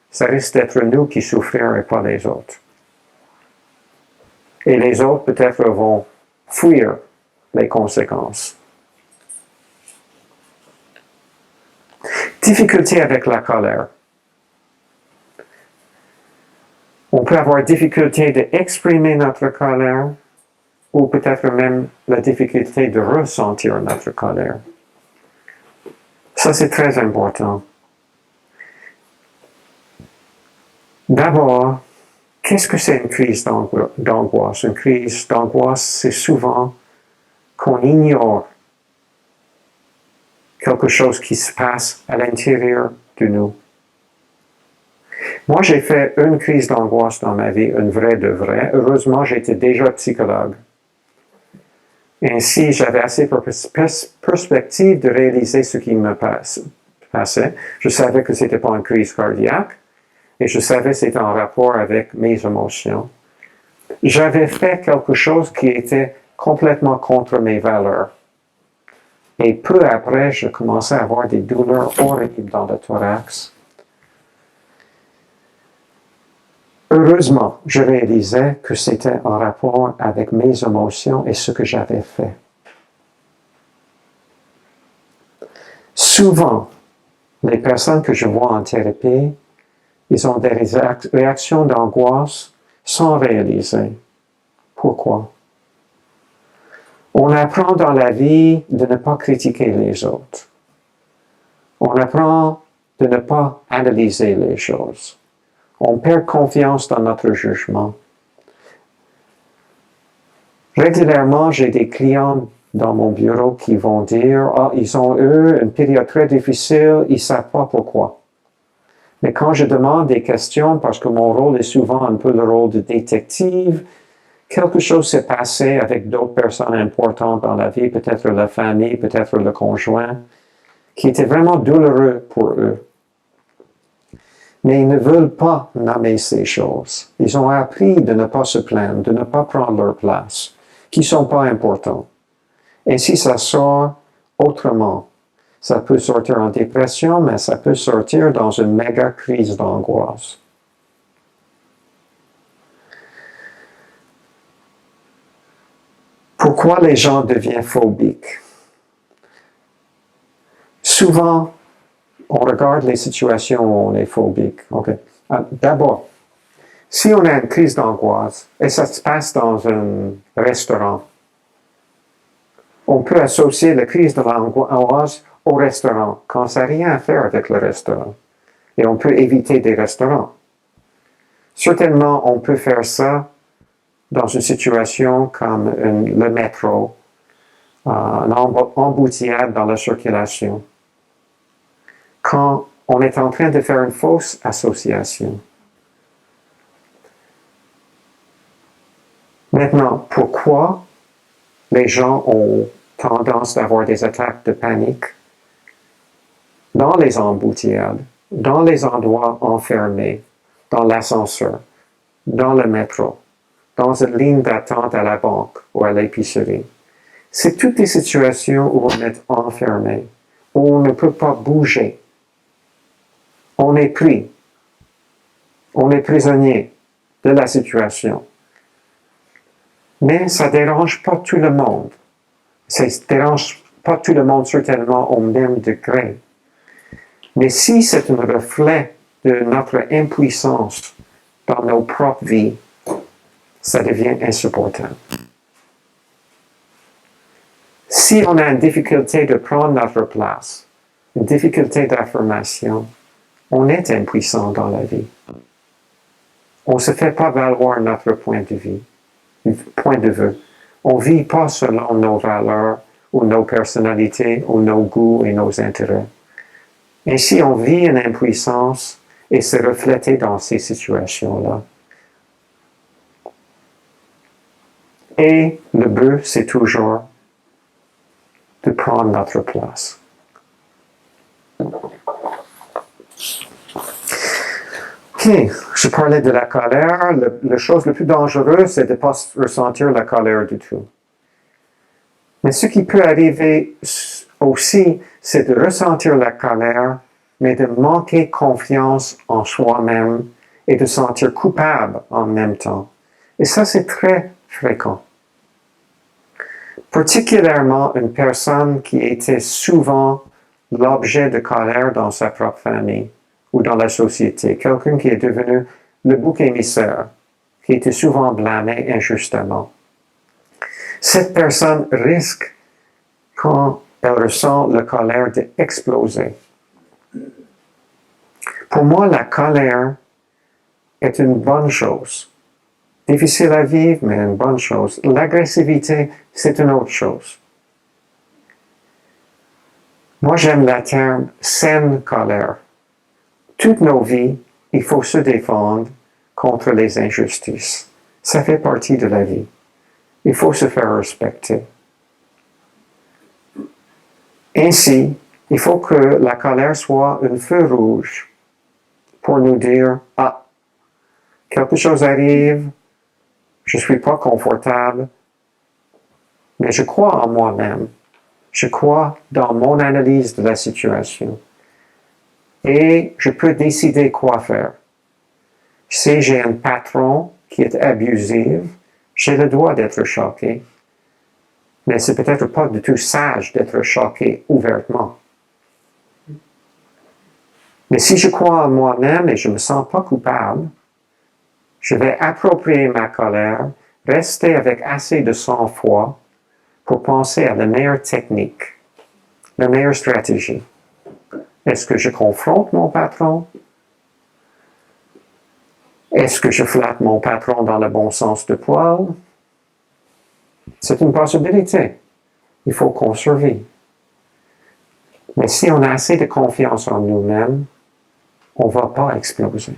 ça risque d'être nous qui souffrirons et pas les autres. Et les autres peut-être vont fuir les conséquences. Difficulté avec la colère. On peut avoir difficulté d'exprimer notre colère ou peut-être même la difficulté de ressentir notre colère. Ça, c'est très important. D'abord, qu'est-ce que c'est une crise d'angoisse? Une crise d'angoisse, c'est souvent qu'on ignore quelque chose qui se passe à l'intérieur de nous. Moi, j'ai fait une crise d'angoisse dans ma vie, une vraie de vraie. Heureusement, j'étais déjà psychologue. Ainsi, j'avais assez de perspective de réaliser ce qui me passait. Je savais que ce n'était pas une crise cardiaque et je savais que c'était en rapport avec mes émotions. J'avais fait quelque chose qui était complètement contre mes valeurs. Et peu après, je commençais à avoir des douleurs horribles dans le thorax. Heureusement, je réalisais que c'était en rapport avec mes émotions et ce que j'avais fait. Souvent, les personnes que je vois en thérapie, ils ont des réactions d'angoisse sans réaliser. Pourquoi? On apprend dans la vie de ne pas critiquer les autres. On apprend de ne pas analyser les choses. On perd confiance dans notre jugement. Régulièrement, j'ai des clients dans mon bureau qui vont dire « Ah, ils ont eu une période très difficile, ils ne savent pas pourquoi. » Mais quand je demande des questions, parce que mon rôle est souvent un peu le rôle de détective, quelque chose s'est passé avec d'autres personnes importantes dans la vie, peut-être la famille, peut-être le conjoint, qui était vraiment douloureux pour eux. Mais ils ne veulent pas nommer ces choses. Ils ont appris de ne pas se plaindre, de ne pas prendre leur place, qui ne sont pas importants. Et si ça sort autrement, ça peut sortir en dépression, mais ça peut sortir dans une méga crise d'angoisse. Pourquoi les gens deviennent phobiques? Souvent, on regarde les situations où on est phobique. Okay. D'abord, si on a une crise d'angoisse et ça se passe dans un restaurant, on peut associer la crise de l'angoisse au restaurant quand ça n'a rien à faire avec le restaurant. Et on peut éviter des restaurants. Certainement, on peut faire ça dans une situation comme le métro, un embouteillade dans la circulation. Quand on est en train de faire une fausse association. Maintenant, pourquoi les gens ont tendance à avoir des attaques de panique dans les embouteillages, dans les endroits enfermés, dans l'ascenseur, dans le métro, dans une ligne d'attente à la banque ou à l'épicerie? C'est toutes des situations où on est enfermé, où on ne peut pas bouger. On est pris. On est prisonnier de la situation. Mais ça ne dérange pas tout le monde. Ça ne dérange pas tout le monde certainement au même degré. Mais si c'est un reflet de notre impuissance dans nos propres vies, ça devient insupportable. Si on a une difficulté de prendre notre place, une difficulté d'affirmation, on est impuissant dans la vie. On ne se fait pas valoir notre point de vue. On ne vit pas selon nos valeurs ou nos personnalités ou nos goûts et nos intérêts. Ainsi, on vit une impuissance et c'est reflété dans ces situations-là. Et le but, c'est toujours de prendre notre place. Ok, je parlais de la colère. La chose la plus dangereuse, c'est de ne pas ressentir la colère du tout. Mais ce qui peut arriver aussi, c'est de ressentir la colère, mais de manquer confiance en soi-même et de se sentir coupable en même temps. Et ça, c'est très fréquent. Particulièrement une personne qui était souvent l'objet de colère dans sa propre famille ou dans la société. Quelqu'un qui est devenu le bouc émissaire, qui était souvent blâmé injustement. Cette personne risque, quand elle ressent la colère, d'exploser. Pour moi, la colère est une bonne chose. Difficile à vivre, mais une bonne chose. L'agressivité, c'est une autre chose. Moi, j'aime le terme saine colère. Toutes nos vies, il faut se défendre contre les injustices. Ça fait partie de la vie. Il faut se faire respecter. Ainsi, il faut que la colère soit un feu rouge pour nous dire, ah, quelque chose arrive, je ne suis pas confortable, mais je crois en moi-même. Je crois dans mon analyse de la situation. Et je peux décider quoi faire. Si j'ai un patron qui est abusif, j'ai le droit d'être choqué. Mais c'est peut-être pas du tout sage d'être choqué ouvertement. Mais si je crois en moi-même et je ne me sens pas coupable, je vais approprier ma colère, rester avec assez de sang-froid pour penser à la meilleure technique, la meilleure stratégie. Est-ce que je confronte mon patron? Est-ce que je flatte mon patron dans le bon sens de poil? C'est une possibilité. Il faut conserver. Mais si on a assez de confiance en nous-mêmes, on ne va pas exploser.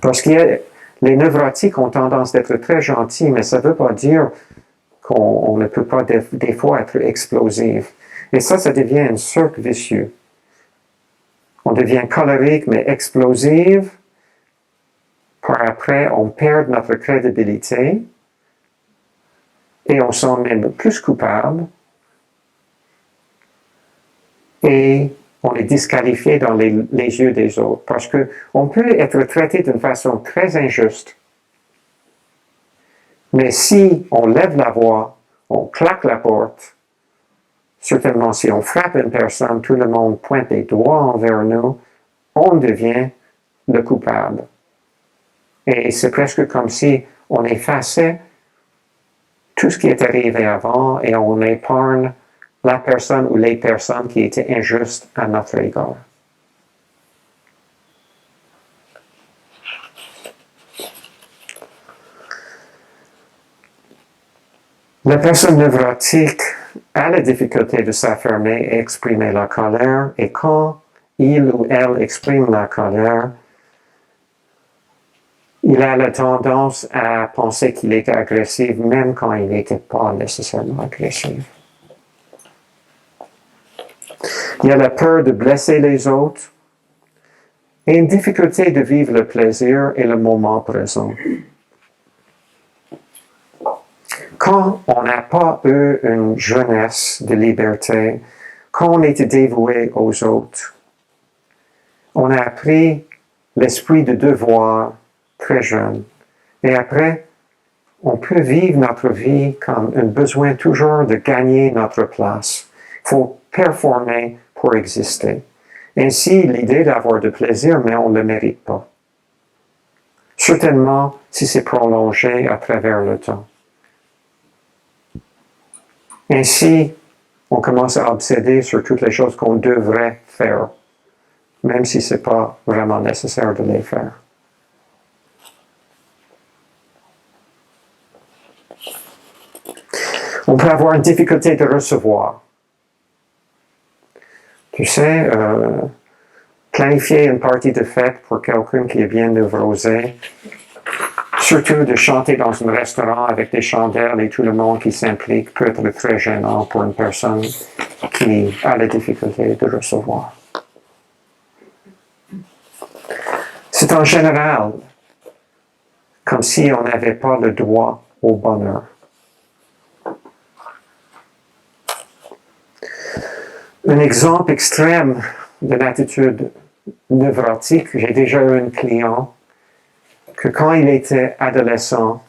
Parce que les neurotiques ont tendance d'être très gentils, mais ça ne veut pas dire qu'on ne peut pas des fois être explosif. Et ça devient un cercle vicieux. On devient colérique, mais explosive. Par après, on perd notre crédibilité et on se sent même plus coupable. Et on est disqualifié dans les yeux des autres. Parce qu'on peut être traité d'une façon très injuste. Mais si on lève la voix, on claque la porte, certainement si on frappe une personne, tout le monde pointe les doigts envers nous, on devient le coupable. Et c'est presque comme si on effaçait tout ce qui est arrivé avant et on épargne la personne ou les personnes qui étaient injustes à notre égard. La personne névrotique a la difficulté de s'affirmer et exprimer la colère, et quand il ou elle exprime la colère, il a la tendance à penser qu'il est agressif, même quand il n'était pas nécessairement agressif. Il y a la peur de blesser les autres et une difficulté de vivre le plaisir et le moment présent. Quand on n'a pas eu une jeunesse de liberté, quand on était dévoué aux autres, on a appris l'esprit de devoir très jeune. Et après, on peut vivre notre vie comme un besoin toujours de gagner notre place. Il faut performer pour exister. Ainsi, l'idée d'avoir du plaisir, mais on ne le mérite pas. Certainement, si c'est prolongé à travers le temps. Ainsi, on commence à obséder sur toutes les choses qu'on devrait faire, même si ce n'est pas vraiment nécessaire de les faire. On peut avoir une difficulté de recevoir. Tu sais, planifier une partie de fête pour quelqu'un qui est bien névrosé, surtout de chanter dans un restaurant avec des chandelles et tout le monde qui s'implique peut être très gênant pour une personne qui a la difficulté de recevoir. C'est en général comme si on n'avait pas le droit au bonheur. Un exemple extrême de l'attitude névrotique, j'ai déjà eu un client que quand il était adolescent,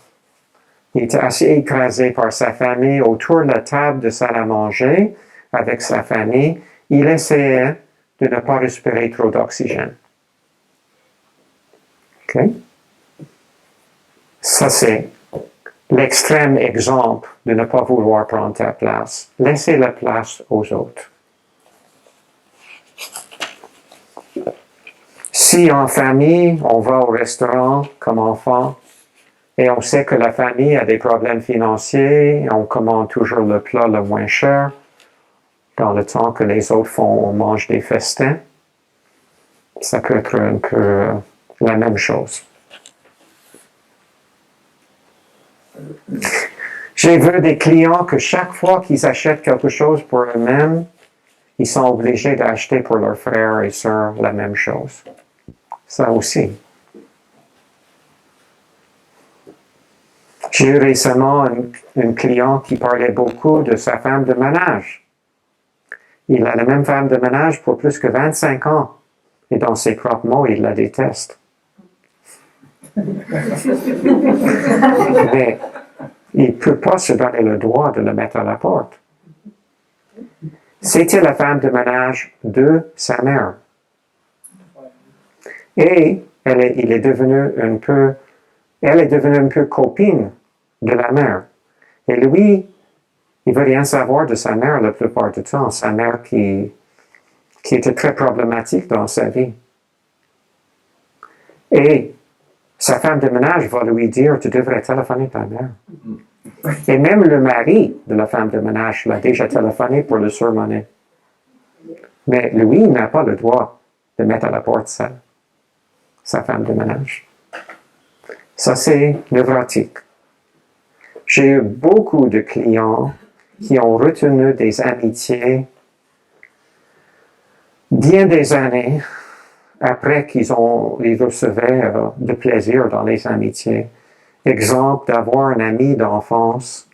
il était assez écrasé par sa famille autour de la table de salle à manger avec sa famille. Il essayait de ne pas respirer trop d'oxygène. OK? Ça, c'est l'extrême exemple de ne pas vouloir prendre ta place. Laissez la place aux autres. Si en famille, on va au restaurant comme enfant et on sait que la famille a des problèmes financiers, on commande toujours le plat le moins cher dans le temps que les autres on mange des festins, ça peut être un peu la même chose. J'ai vu des clients que chaque fois qu'ils achètent quelque chose pour eux-mêmes, ils sont obligés d'acheter pour leurs frères et sœurs la même chose. Ça aussi. J'ai eu récemment un client qui parlait beaucoup de sa femme de ménage. Il a la même femme de ménage pour plus que 25 ans. Et dans ses propres mots, il la déteste. Mais il ne peut pas se donner le droit de le mettre à la porte. C'était la femme de ménage de sa mère. Et elle est devenue un peu copine de la mère. Et lui, il ne veut rien savoir de sa mère la plupart du temps. Sa mère qui était très problématique dans sa vie. Et sa femme de ménage va lui dire, tu devrais téléphoner ta mère. Et même le mari de la femme de ménage l'a déjà téléphoné pour le sermonner. Mais lui, il n'a pas le droit de mettre à la porte sa femme de ménage. Ça, c'est névrotique. J'ai eu beaucoup de clients qui ont retenu des amitiés bien des années après qu'ils recevaient de plaisir dans les amitiés. Exemple d'avoir un ami d'enfance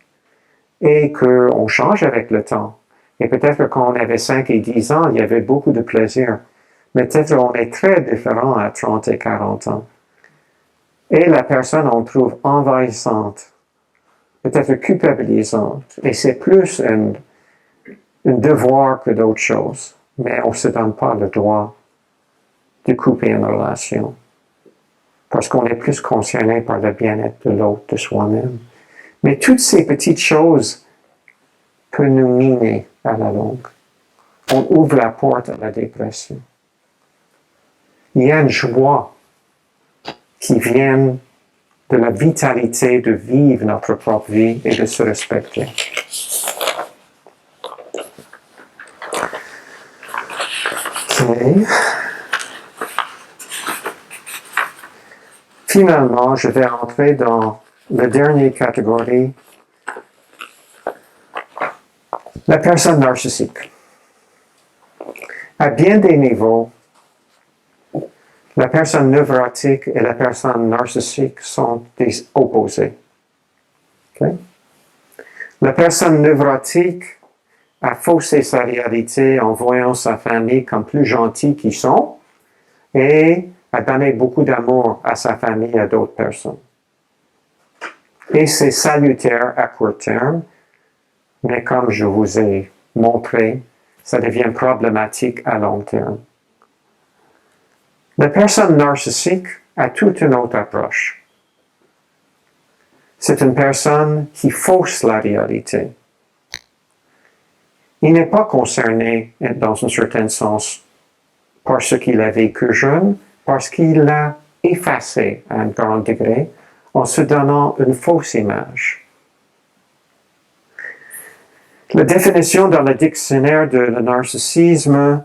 et qu'on change avec le temps. Et peut-être que quand on avait 5 et 10 ans, il y avait beaucoup de plaisir. Mais peut-être qu'on est très différent à 30 et 40 ans. Et la personne, on trouve envahissante, peut-être culpabilisante. Et c'est plus un devoir que d'autres choses. Mais on ne se donne pas le droit de couper une relation. parce qu'on est plus concerné par le bien-être de l'autre, de soi-même. Mais toutes ces petites choses peuvent nous miner à la longue. On ouvre la porte à la dépression. Il y a une joie qui vient de la vitalité de vivre notre propre vie et de se respecter. Okay. Finalement, je vais entrer dans la dernière catégorie, la personne narcissique. À bien des niveaux, la personne neurotique et la personne narcissique sont des opposés. Okay? La personne neurotique a faussé sa réalité en voyant sa famille comme plus gentille qu'ils sont et a donné beaucoup d'amour à sa famille et à d'autres personnes. Et c'est salutaire à court terme, mais comme je vous ai montré, ça devient problématique à long terme. La personne narcissique a toute une autre approche. C'est une personne qui fausse la réalité. Il n'est pas concerné, dans un certain sens, par ce qu'il a vécu jeune, parce qu'il l'a effacé à un grand degré en se donnant une fausse image. La définition dans le dictionnaire de le narcissisme,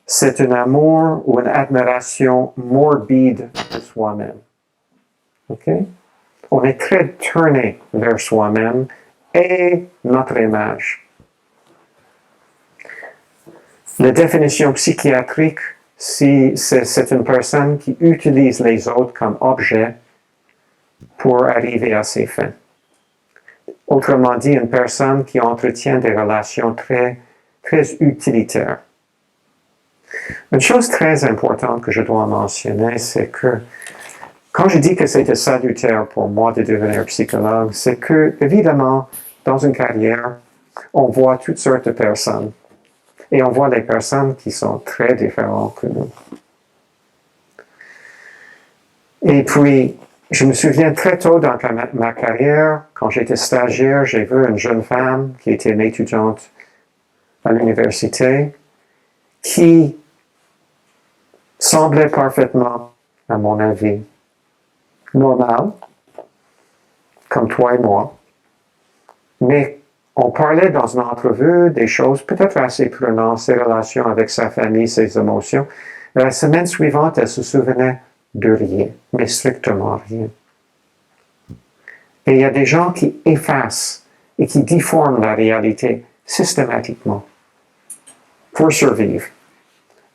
c'est un amour ou une admiration morbide de soi-même. Okay? On est très tourné vers soi-même et notre image. La définition psychiatrique, c'est une personne qui utilise les autres comme objet pour arriver à ses fins. Autrement dit, une personne qui entretient des relations très, très utilitaires. Une chose très importante que je dois mentionner, c'est que quand je dis que c'était salutaire pour moi de devenir psychologue, c'est que, évidemment, dans une carrière, on voit toutes sortes de personnes. Et on voit des personnes qui sont très différentes que nous. Et puis, je me souviens très tôt dans ma carrière, quand j'étais stagiaire, j'ai vu une jeune femme qui était une étudiante à l'université, qui semblait parfaitement, à mon avis, normale, comme toi et moi. Mais on parlait dans une entrevue des choses peut-être assez prenantes, ses relations avec sa famille, ses émotions. La semaine suivante, elle se souvenait de rien, mais strictement rien. Et il y a des gens qui effacent et qui déforment la réalité systématiquement pour survivre.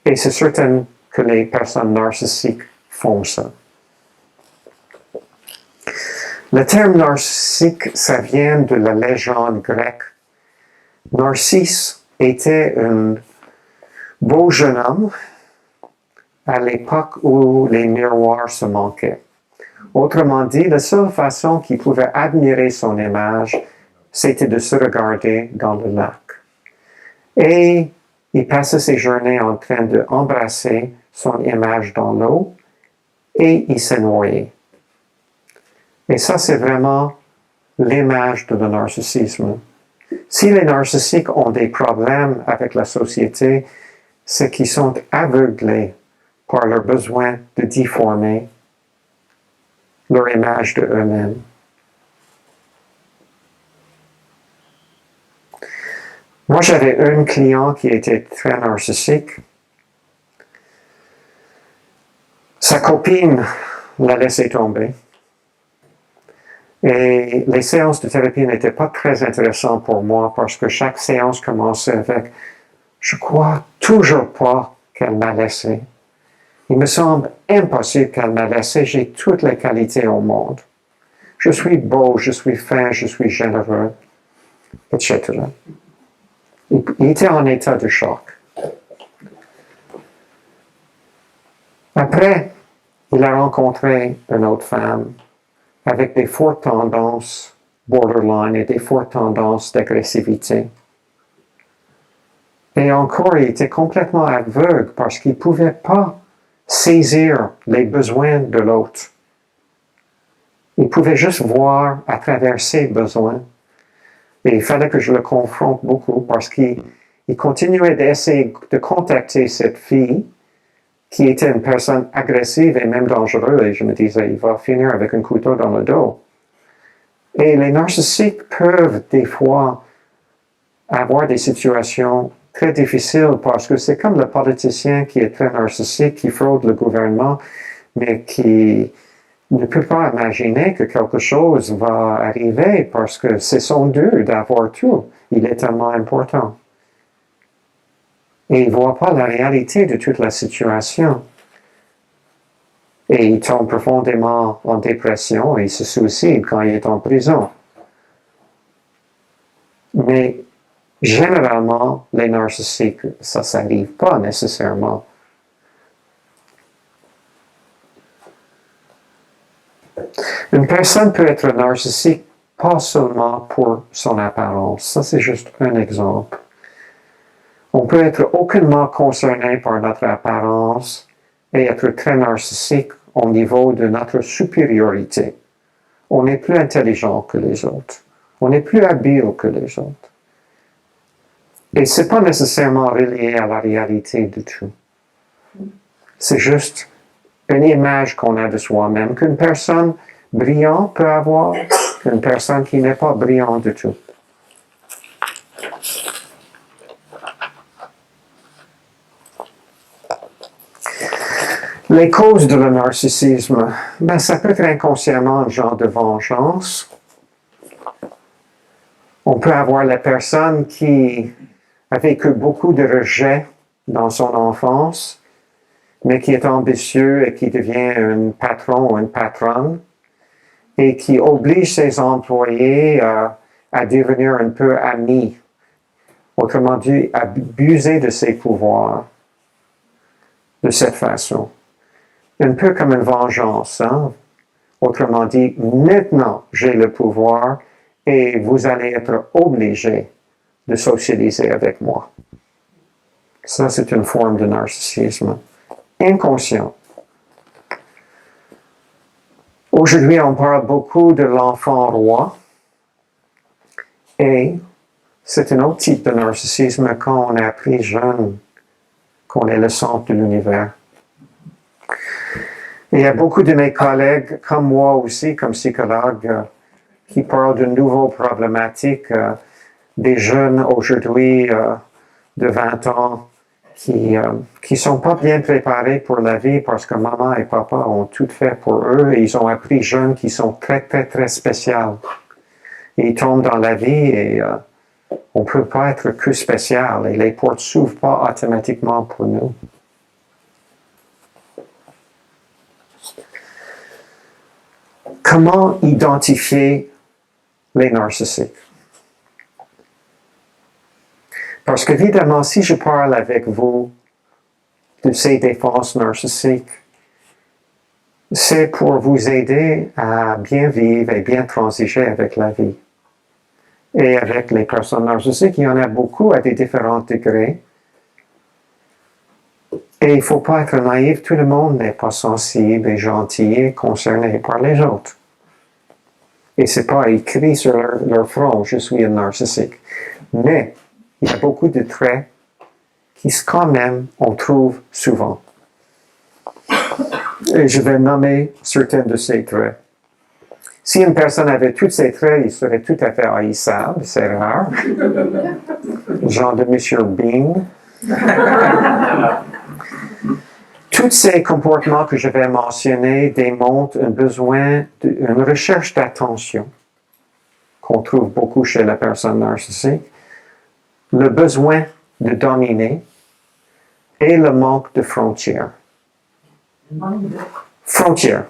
Et c'est certain que les personnes narcissiques font ça. Le terme narcissique, ça vient de la légende grecque. Narcisse était un beau jeune homme à l'époque où les miroirs se manquaient. Autrement dit, la seule façon qu'il pouvait admirer son image, c'était de se regarder dans le lac. Et il passait ses journées en train d'embrasser son image dans l'eau et il s'est noyé. Et ça, c'est vraiment l'image de le narcissisme. Si les narcissiques ont des problèmes avec la société, c'est qu'ils sont aveuglés par leur besoin de déformer leur image de eux-mêmes. Moi, j'avais un client qui était très narcissique. Sa copine l'a laissé tomber. Et les séances de thérapie n'étaient pas très intéressantes pour moi parce que chaque séance commençait avec « Je crois toujours pas qu'elle m'a laissé. Il me semble impossible qu'elle m'a laissé. J'ai toutes les qualités au monde. Je suis beau, je suis fin, je suis généreux, etc. » Il était en état de choc. Après, il a rencontré une autre femme avec des fortes tendances borderline et des fortes tendances d'agressivité. Et encore, il était complètement aveugle parce qu'il ne pouvait pas saisir les besoins de l'autre Il pouvait juste voir à travers ses besoins. Et il fallait que je le confronte beaucoup parce qu'il continuait d'essayer de contacter cette fille qui était une personne agressive et même dangereuse. Et je me disais, il va finir avec un couteau dans le dos. Et les narcissiques peuvent des fois avoir des situations très difficiles parce que c'est comme le politicien qui est très narcissique, qui fraude le gouvernement, mais qui ne peut pas imaginer que quelque chose va arriver parce que c'est son dû d'avoir tout. Il est tellement important. Et il ne voit pas la réalité de toute la situation. Et il tombe profondément en dépression et il se suicide quand il est en prison. Mais généralement, les narcissiques, ça ne s'arrive pas nécessairement. Une personne peut être narcissique pas seulement pour son apparence. Ça, c'est juste un exemple. On peut être aucunement concerné par notre apparence et être très narcissique au niveau de notre supériorité. On est plus intelligent que les autres. On est plus habile que les autres. Et ce n'est pas nécessairement relié à la réalité du tout. C'est juste une image qu'on a de soi-même qu'une personne brillante peut avoir qu'une personne qui n'est pas brillante du tout. Les causes de le narcissisme, ça peut être inconsciemment un genre de vengeance. On peut avoir la personne qui a vécu beaucoup de rejet dans son enfance, mais qui est ambitieux et qui devient un patron ou une patronne, et qui oblige ses employés à devenir un peu amis. Autrement dit, abuser de ses pouvoirs de cette façon. Un peu comme une vengeance. Hein? Autrement dit, maintenant j'ai le pouvoir et vous allez être obligés de socialiser avec moi. Ça, c'est une forme de narcissisme inconscient. Aujourd'hui, on parle beaucoup de l'enfant roi et c'est un autre type de narcissisme quand on a appris jeune qu'on est le centre de l'univers. Et il y a beaucoup de mes collègues, comme moi aussi, comme psychologue, qui parlent de nouvelles problématiques, des jeunes aujourd'hui de 20 ans qui sont pas bien préparés pour la vie parce que maman et papa ont tout fait pour eux et ils ont appris jeunes qui sont très, très, très spéciaux. Et ils tombent dans la vie et on ne peut pas être que spécial et les portes ne s'ouvrent pas automatiquement pour nous. Comment identifier les narcissiques? Parce qu'évidemment, si je parle avec vous de ces défenses narcissiques, c'est pour vous aider à bien vivre et bien transiger avec la vie. Et avec les personnes narcissiques, il y en a beaucoup à des différents degrés. Et il ne faut pas être naïf, tout le monde n'est pas sensible et gentil et concerné par les autres. Et ce n'est pas écrit sur leur front, je suis un narcissique. Mais il y a beaucoup de traits qui, quand même, on trouve souvent. Et je vais nommer certains de ces traits. Si une personne avait tous ces traits, il serait tout à fait haïssable, c'est rare. Genre de Monsieur Bing. Tous ces comportements que je vais mentionner démontrent un besoin, une recherche d'attention qu'on trouve beaucoup chez la personne narcissique, le besoin de dominer et le manque de frontières. Frontières.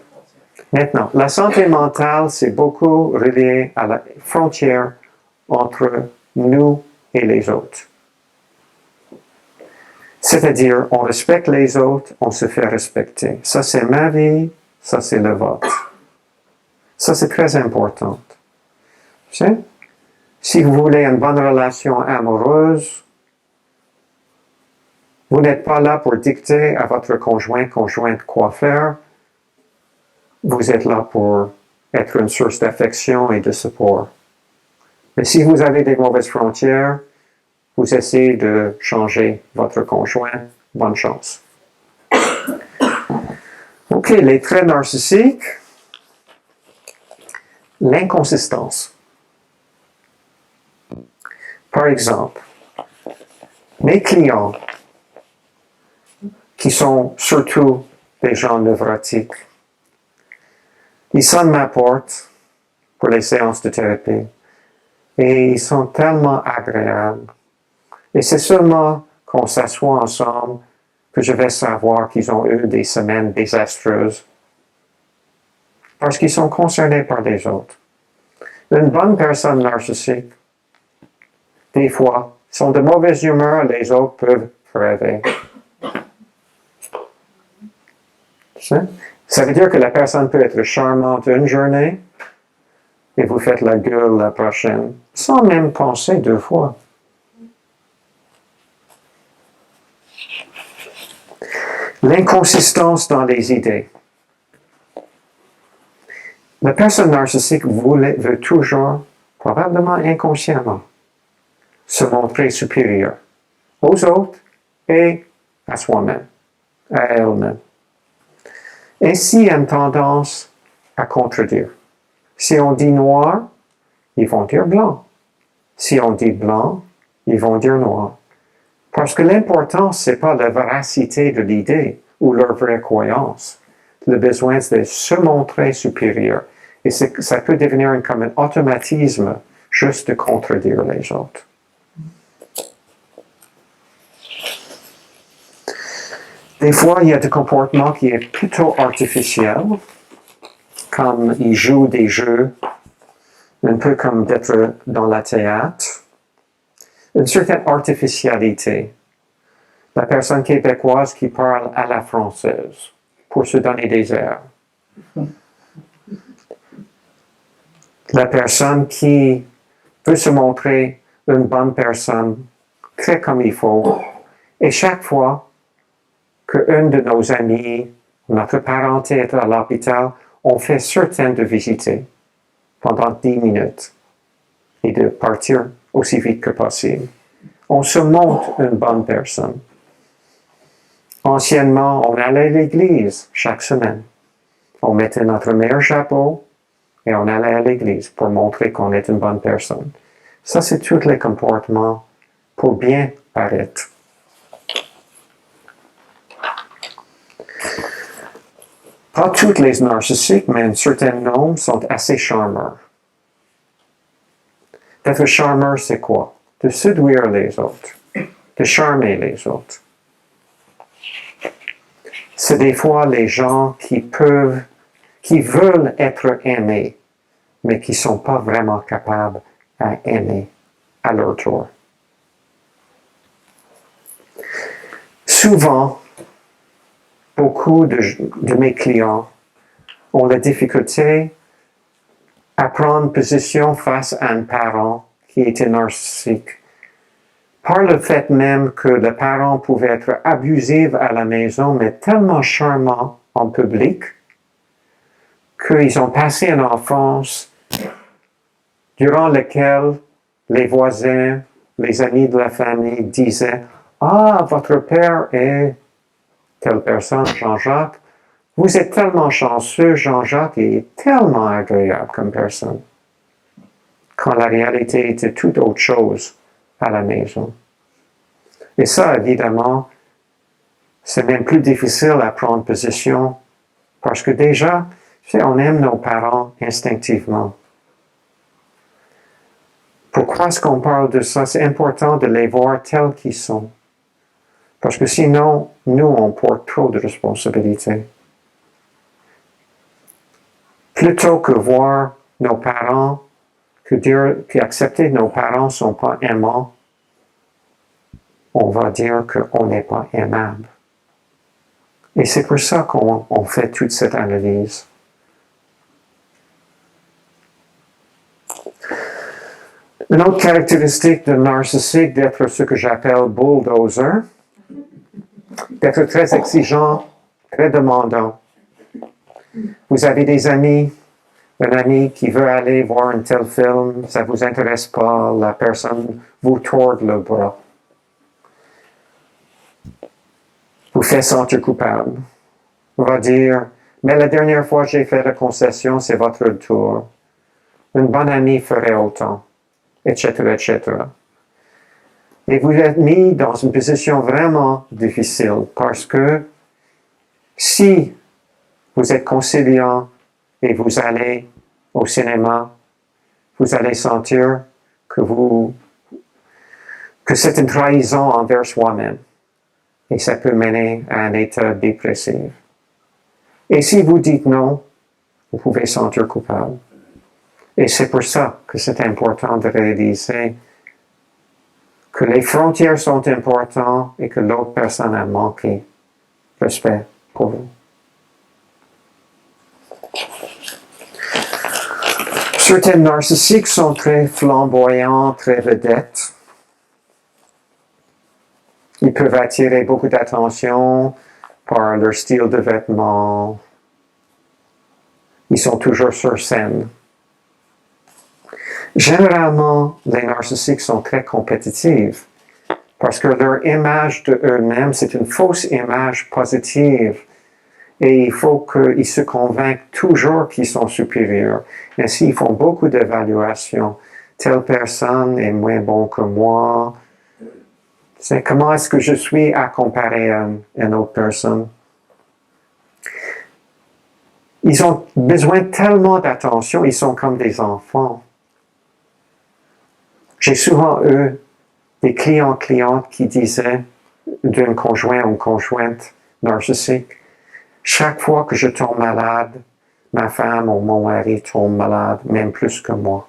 Maintenant, la santé mentale, c'est beaucoup relié à la frontière entre nous et les autres. C'est-à-dire, on respecte les autres, on se fait respecter. Ça, c'est ma vie, ça, c'est le vôtre. Ça, c'est très important. Tu sais? Si vous voulez une bonne relation amoureuse, vous n'êtes pas là pour dicter à votre conjointe quoi faire. Vous êtes là pour être une source d'affection et de support. Mais si vous avez des mauvaises frontières, vous essayez de changer votre conjoint. Bonne chance. OK, les traits narcissiques. L'inconsistance. Par exemple, mes clients qui sont surtout des gens neurotiques, ils sonnent ma porte pour les séances de thérapie et ils sont tellement agréables. Et c'est seulement qu'on s'assoit ensemble que je vais savoir qu'ils ont eu des semaines désastreuses parce qu'ils sont concernés par les autres. Une bonne personne narcissique, des fois, sont de mauvaise humeur, les autres peuvent rêver. Ça veut dire que la personne peut être charmante une journée et vous faites la gueule la prochaine, sans même penser deux fois. L'inconsistance dans les idées. La personne narcissique veut toujours, probablement inconsciemment, se montrer supérieur aux autres et à soi-même, à elle-même. Ainsi, il y a une tendance à contredire. Si on dit noir, ils vont dire blanc. Si on dit blanc, ils vont dire noir. Parce que l'important, ce n'est pas la véracité de l'idée ou leur vraie croyance. Le besoin, c'est de se montrer supérieur. Et ça peut devenir comme un automatisme juste de contredire les autres. Des fois, il y a des comportements qui sont plutôt artificiels, comme ils jouent des jeux, un peu comme d'être dans la théâtre. Une certaine artificialité. La personne québécoise qui parle à la française pour se donner des airs. La personne qui veut se montrer une bonne personne, très comme il faut, et chaque fois qu'un de nos amis, notre parenté est à l'hôpital, on fait certain de visiter pendant 10 minutes et de partir aussi vite que possible. On se montre une bonne personne. Anciennement, on allait à l'église chaque semaine. On mettait notre meilleur chapeau et on allait à l'église pour montrer qu'on est une bonne personne. Ça, c'est tous les comportements pour bien paraître. Pas tous les narcissiques, mais un certain nombre sont assez charmeurs. D'être charmeur, c'est quoi? De séduire les autres, de charmer les autres. C'est des fois les gens qui veulent être aimés, mais qui ne sont pas vraiment capables à aimer à leur tour. Souvent, beaucoup de mes clients ont la difficulté à prendre position face à un parent qui était narcissique, par le fait même que le parent pouvait être abusif à la maison, mais tellement charmant en public, qu'ils ont passé une enfance durant laquelle les voisins, les amis de la famille disaient « Ah, votre père est telle personne, Jean-Jacques. Vous êtes tellement chanceux, Jean-Jacques est tellement agréable comme personne. » Quand la réalité était tout autre chose à la maison. Et ça, évidemment, c'est même plus difficile à prendre position parce que déjà, tu sais, on aime nos parents instinctivement. Pourquoi est-ce qu'on parle de ça? C'est important de les voir tels qu'ils sont. Parce que sinon, nous, on porte trop de responsabilités. Plutôt que voir nos parents, qu'accepter que nos parents ne sont pas aimants, on va dire qu'on n'est pas aimable. Et c'est pour ça qu'on fait toute cette analyse. Une autre caractéristique de narcissique, d'être ce que j'appelle bulldozer, d'être très exigeant, très demandant. Vous avez des amis, Un ami qui veut aller voir un tel film, ça ne vous intéresse pas, la personne vous tord le bras. Vous fait sentir coupable. On va dire, mais la dernière fois que j'ai fait la concession, c'est votre tour. Une bonne amie ferait autant, etc., etc. Et vous êtes mis dans une position vraiment difficile parce que si vous êtes conciliant et vous allez au cinéma, vous allez sentir que c'est une trahison envers soi-même. Et ça peut mener à un état dépressif. Et si vous dites non, vous pouvez sentir coupable. Et c'est pour ça que c'est important de réaliser que les frontières sont importantes et que l'autre personne a manqué respect pour vous. Certains narcissiques sont très flamboyants, très vedettes. Ils peuvent attirer beaucoup d'attention par leur style de vêtements. Ils sont toujours sur scène. Généralement, les narcissiques sont très compétitifs parce que leur image de eux-mêmes, c'est une fausse image positive. Et il faut qu'ils se convainquent toujours qu'ils sont supérieurs. Ainsi, ils font beaucoup d'évaluations. Telle personne est moins bon que moi. C'est comment est-ce que je suis à comparer à une autre personne. Ils ont besoin tellement d'attention, ils sont comme des enfants. J'ai souvent eu des clientes qui disaient d'un conjoint ou conjointe narcissique, chaque fois que je tombe malade, ma femme ou mon mari tombe malade, même plus que moi.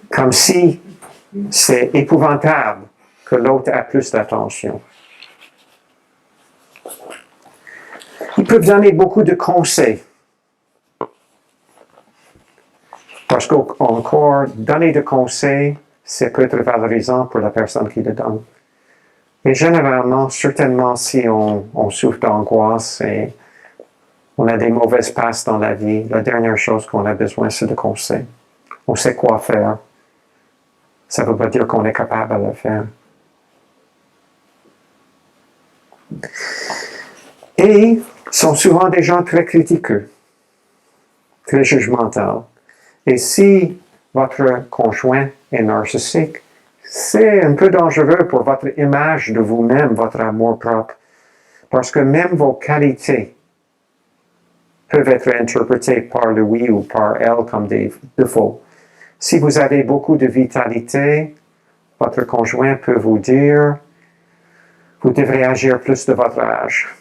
Comme si c'est épouvantable que l'autre a plus d'attention. Ils peuvent donner beaucoup de conseils. Parce qu'encore, donner des conseils, c'est peut être valorisant pour la personne qui le donne. Et généralement, certainement, si on souffre d'angoisse et on a des mauvaises passes dans la vie, la dernière chose qu'on a besoin, c'est de conseils. On sait quoi faire. Ça ne veut pas dire qu'on est capable de le faire. Et sont souvent des gens très critiqueux, très jugementaux. Et si votre conjoint est narcissique, c'est un peu dangereux pour votre image de vous-même, votre amour propre. Parce que même vos qualités peuvent être interprétées par lui ou par elle comme des défauts. Si vous avez beaucoup de vitalité, votre conjoint peut vous dire, vous devrez agir plus de votre âge.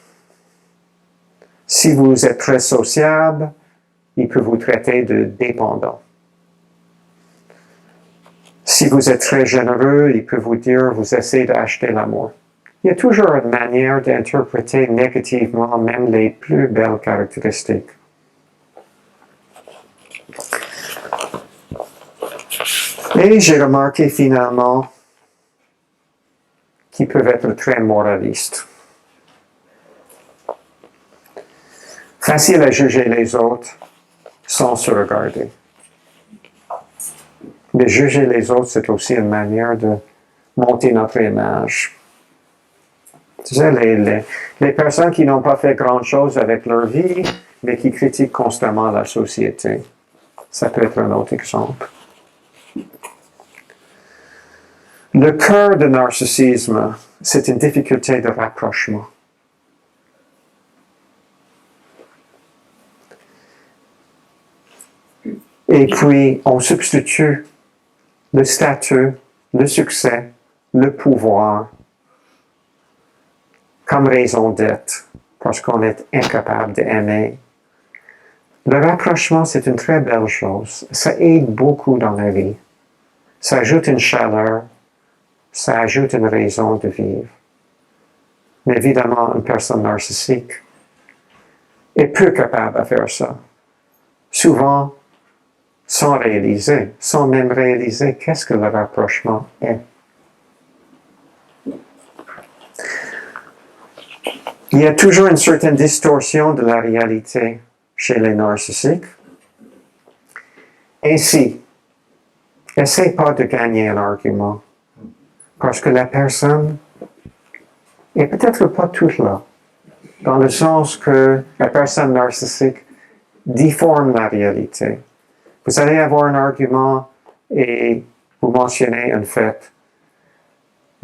Si vous êtes très sociable, il peut vous traiter de dépendant. Si vous êtes très généreux, il peut vous dire, vous essayez d'acheter l'amour. Il y a toujours une manière d'interpréter négativement même les plus belles caractéristiques. Et j'ai remarqué finalement qu'ils peuvent être très moralistes. Facile à juger les autres sans se regarder. Mais juger les autres, c'est aussi une manière de monter notre image. Tu sais, les personnes qui n'ont pas fait grand-chose avec leur vie, mais qui critiquent constamment la société. Ça peut être un autre exemple. Le cœur du narcissisme, c'est une difficulté de rapprochement. Et puis, on substitue le statut, le succès, le pouvoir comme raison d'être, parce qu'on est incapable d'aimer. Le rapprochement, c'est une très belle chose. Ça aide beaucoup dans la vie. Ça ajoute une chaleur, ça ajoute une raison de vivre. Mais évidemment, une personne narcissique est peu capable de faire ça. Souvent, sans même réaliser qu'est-ce que le rapprochement est. Il y a toujours une certaine distorsion de la réalité chez les narcissiques. Ainsi, essaye pas de gagner un argument, parce que la personne est peut-être pas toute là, dans le sens que la personne narcissique déforme la réalité. Vous allez avoir un argument et vous mentionnez un fait.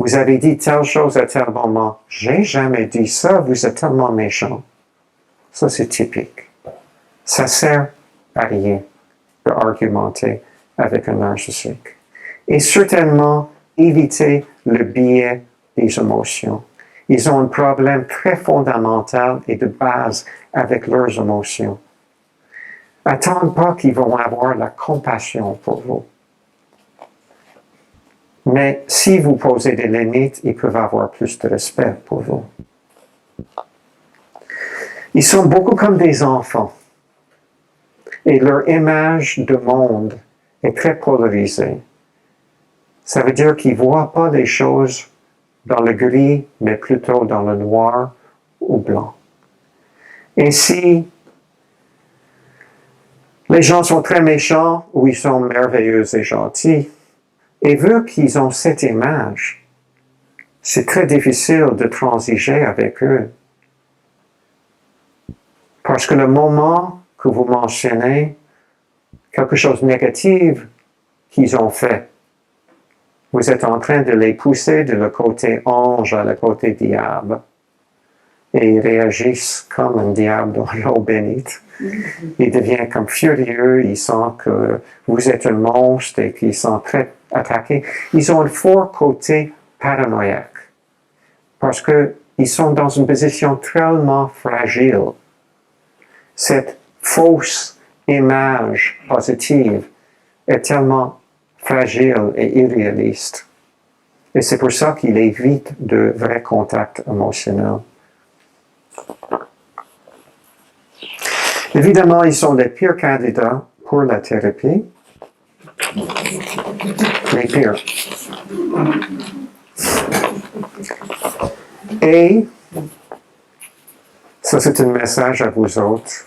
Vous avez dit telle chose à tel moment. J'ai jamais dit ça, vous êtes tellement méchant. Ça, c'est typique. Ça sert à rien d'argumenter avec un narcissique. Et certainement, éviter le biais des émotions. Ils ont un problème très fondamental et de base avec leurs émotions. Attendez pas qu'ils vont avoir la compassion pour vous. Mais si vous posez des limites, ils peuvent avoir plus de respect pour vous. Ils sont beaucoup comme des enfants. Et leur image de monde est très polarisée. Ça veut dire qu'ils ne voient pas les choses dans le gris, mais plutôt dans le noir ou blanc. Ainsi, les gens sont très méchants ou ils sont merveilleux et gentils. Et vu qu'ils ont cette image, c'est très difficile de transiger avec eux. Parce que le moment que vous mentionnez quelque chose de négatif qu'ils ont fait, vous êtes en train de les pousser de le côté ange à le côté diable. Et ils réagissent comme un diable dans l'eau bénite. Ils deviennent comme furieux, ils sentent que vous êtes un monstre et qu'ils sont très attaqués. Ils ont un fort côté paranoïaque. Parce qu'ils sont dans une position tellement fragile. Cette fausse image positive est tellement fragile et irréaliste. Et c'est pour ça qu'il évite de vrais contacts émotionnels. Évidemment, ils sont les pires candidats pour la thérapie. Les pires. Et, ça c'est un message à vous autres,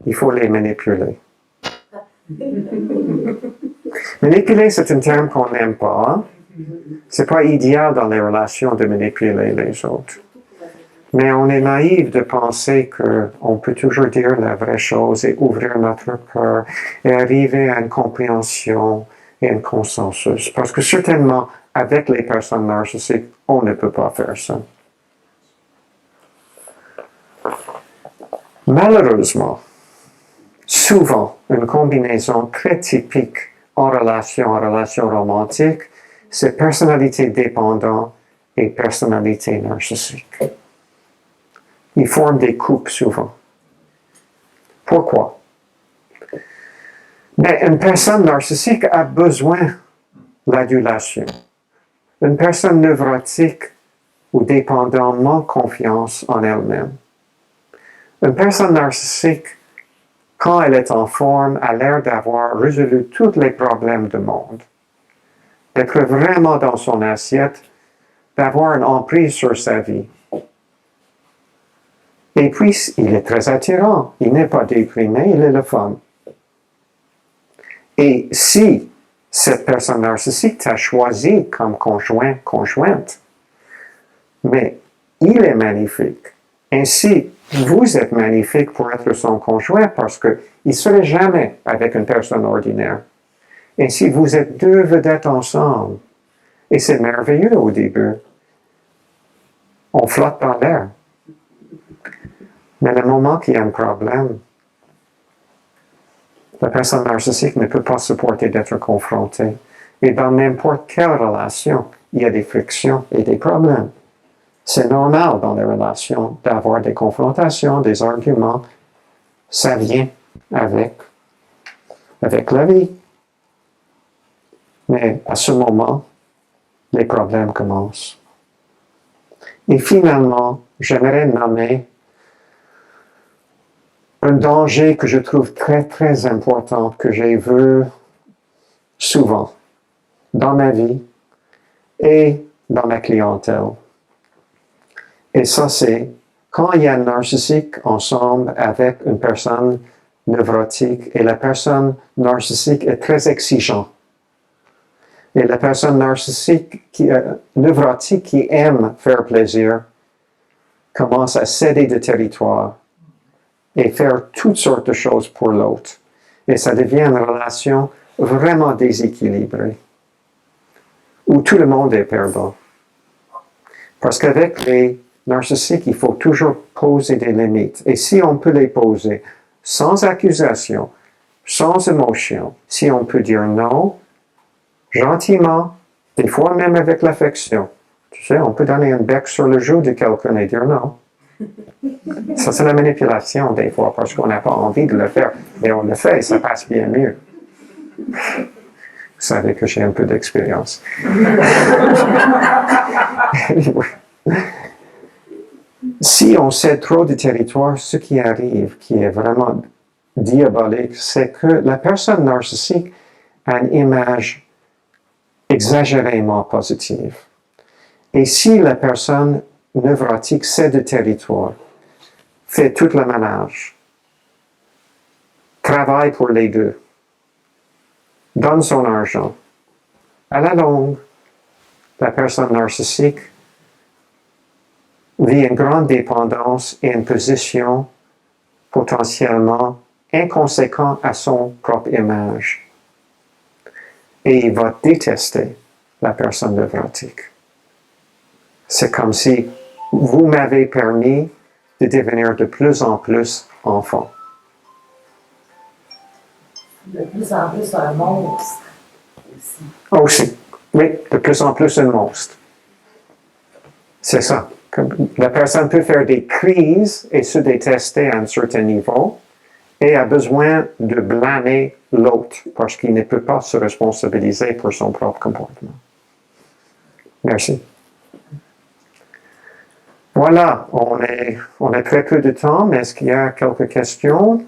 il faut les manipuler. Manipuler, c'est un terme qu'on n'aime pas. C'est pas idéal dans les relations de manipuler les autres. Mais on est naïf de penser qu'on peut toujours dire la vraie chose et ouvrir notre cœur et arriver à une compréhension et un consensus. Parce que certainement, avec les personnes narcissiques, on ne peut pas faire ça. Malheureusement, souvent, une combinaison très typique en relation romantique, c'est personnalité dépendante et personnalité narcissique. Ils forment des couples souvent. Pourquoi? Mais une personne narcissique a besoin d'adulation. Une personne neurotique ou dépendante manque confiance en elle-même. Une personne narcissique, quand elle est en forme, a l'air d'avoir résolu tous les problèmes du monde. D'être vraiment dans son assiette, d'avoir une emprise sur sa vie. Et puis, il est très attirant. Il n'est pas déprimé, il est le fun. Et si cette personne narcissique t'a choisi comme conjointe, mais il est magnifique. Ainsi, vous êtes magnifique pour être son conjoint parce qu'il ne serait jamais avec une personne ordinaire. Ainsi, vous êtes deux vedettes ensemble. Et c'est merveilleux au début. On flotte dans l'air. Mais le moment qu'il y a un problème, la personne narcissique ne peut pas supporter d'être confrontée. Et dans n'importe quelle relation, il y a des frictions et des problèmes. C'est normal dans les relations d'avoir des confrontations, des arguments. Ça vient avec la vie. Mais à ce moment, les problèmes commencent. Et finalement, j'aimerais nommer un danger que je trouve très, très important, que j'ai vu souvent dans ma vie et dans ma clientèle. Et ça, c'est Quand il y a un narcissique ensemble avec une personne neurotique et la personne narcissique est très exigeante, et la personne narcissique, neurotique qui aime faire plaisir, commence à céder de territoire et faire toutes sortes de choses pour l'autre. Et ça devient une relation vraiment déséquilibrée, où tout le monde est perdant. Parce qu'avec les narcissiques, il faut toujours poser des limites. Et si on peut les poser sans accusation, sans émotion, si on peut dire non, gentiment, des fois même avec l'affection. Tu sais, on peut donner un bec sur le joue de quelqu'un et dire non. Ça, c'est la manipulation des fois, parce qu'on n'a pas envie de le faire. Mais on le fait et ça passe bien mieux. Vous savez que j'ai un peu d'expérience. Si on cède trop de territoire, ce qui arrive, qui est vraiment diabolique, c'est que la personne narcissique a une image exagérément positive. Et si la personne neurotique cède de territoire, fait tout le ménage, travaille pour les deux, donne son argent, à la longue, la personne narcissique vit une grande dépendance et une position potentiellement inconséquente à son propre image. Et il va détester la personne neurotique. C'est comme si vous m'avez permis de devenir de plus en plus enfant. De plus en plus un monstre aussi. Aussi. Oui, de plus en plus un monstre. C'est ça. La personne peut faire des crises et se détester à un certain niveau et a besoin de blâmer l'autre parce qu'il ne peut pas se responsabiliser pour son propre comportement. Merci. Voilà, on a très peu de temps, mais est-ce qu'il y a quelques questions?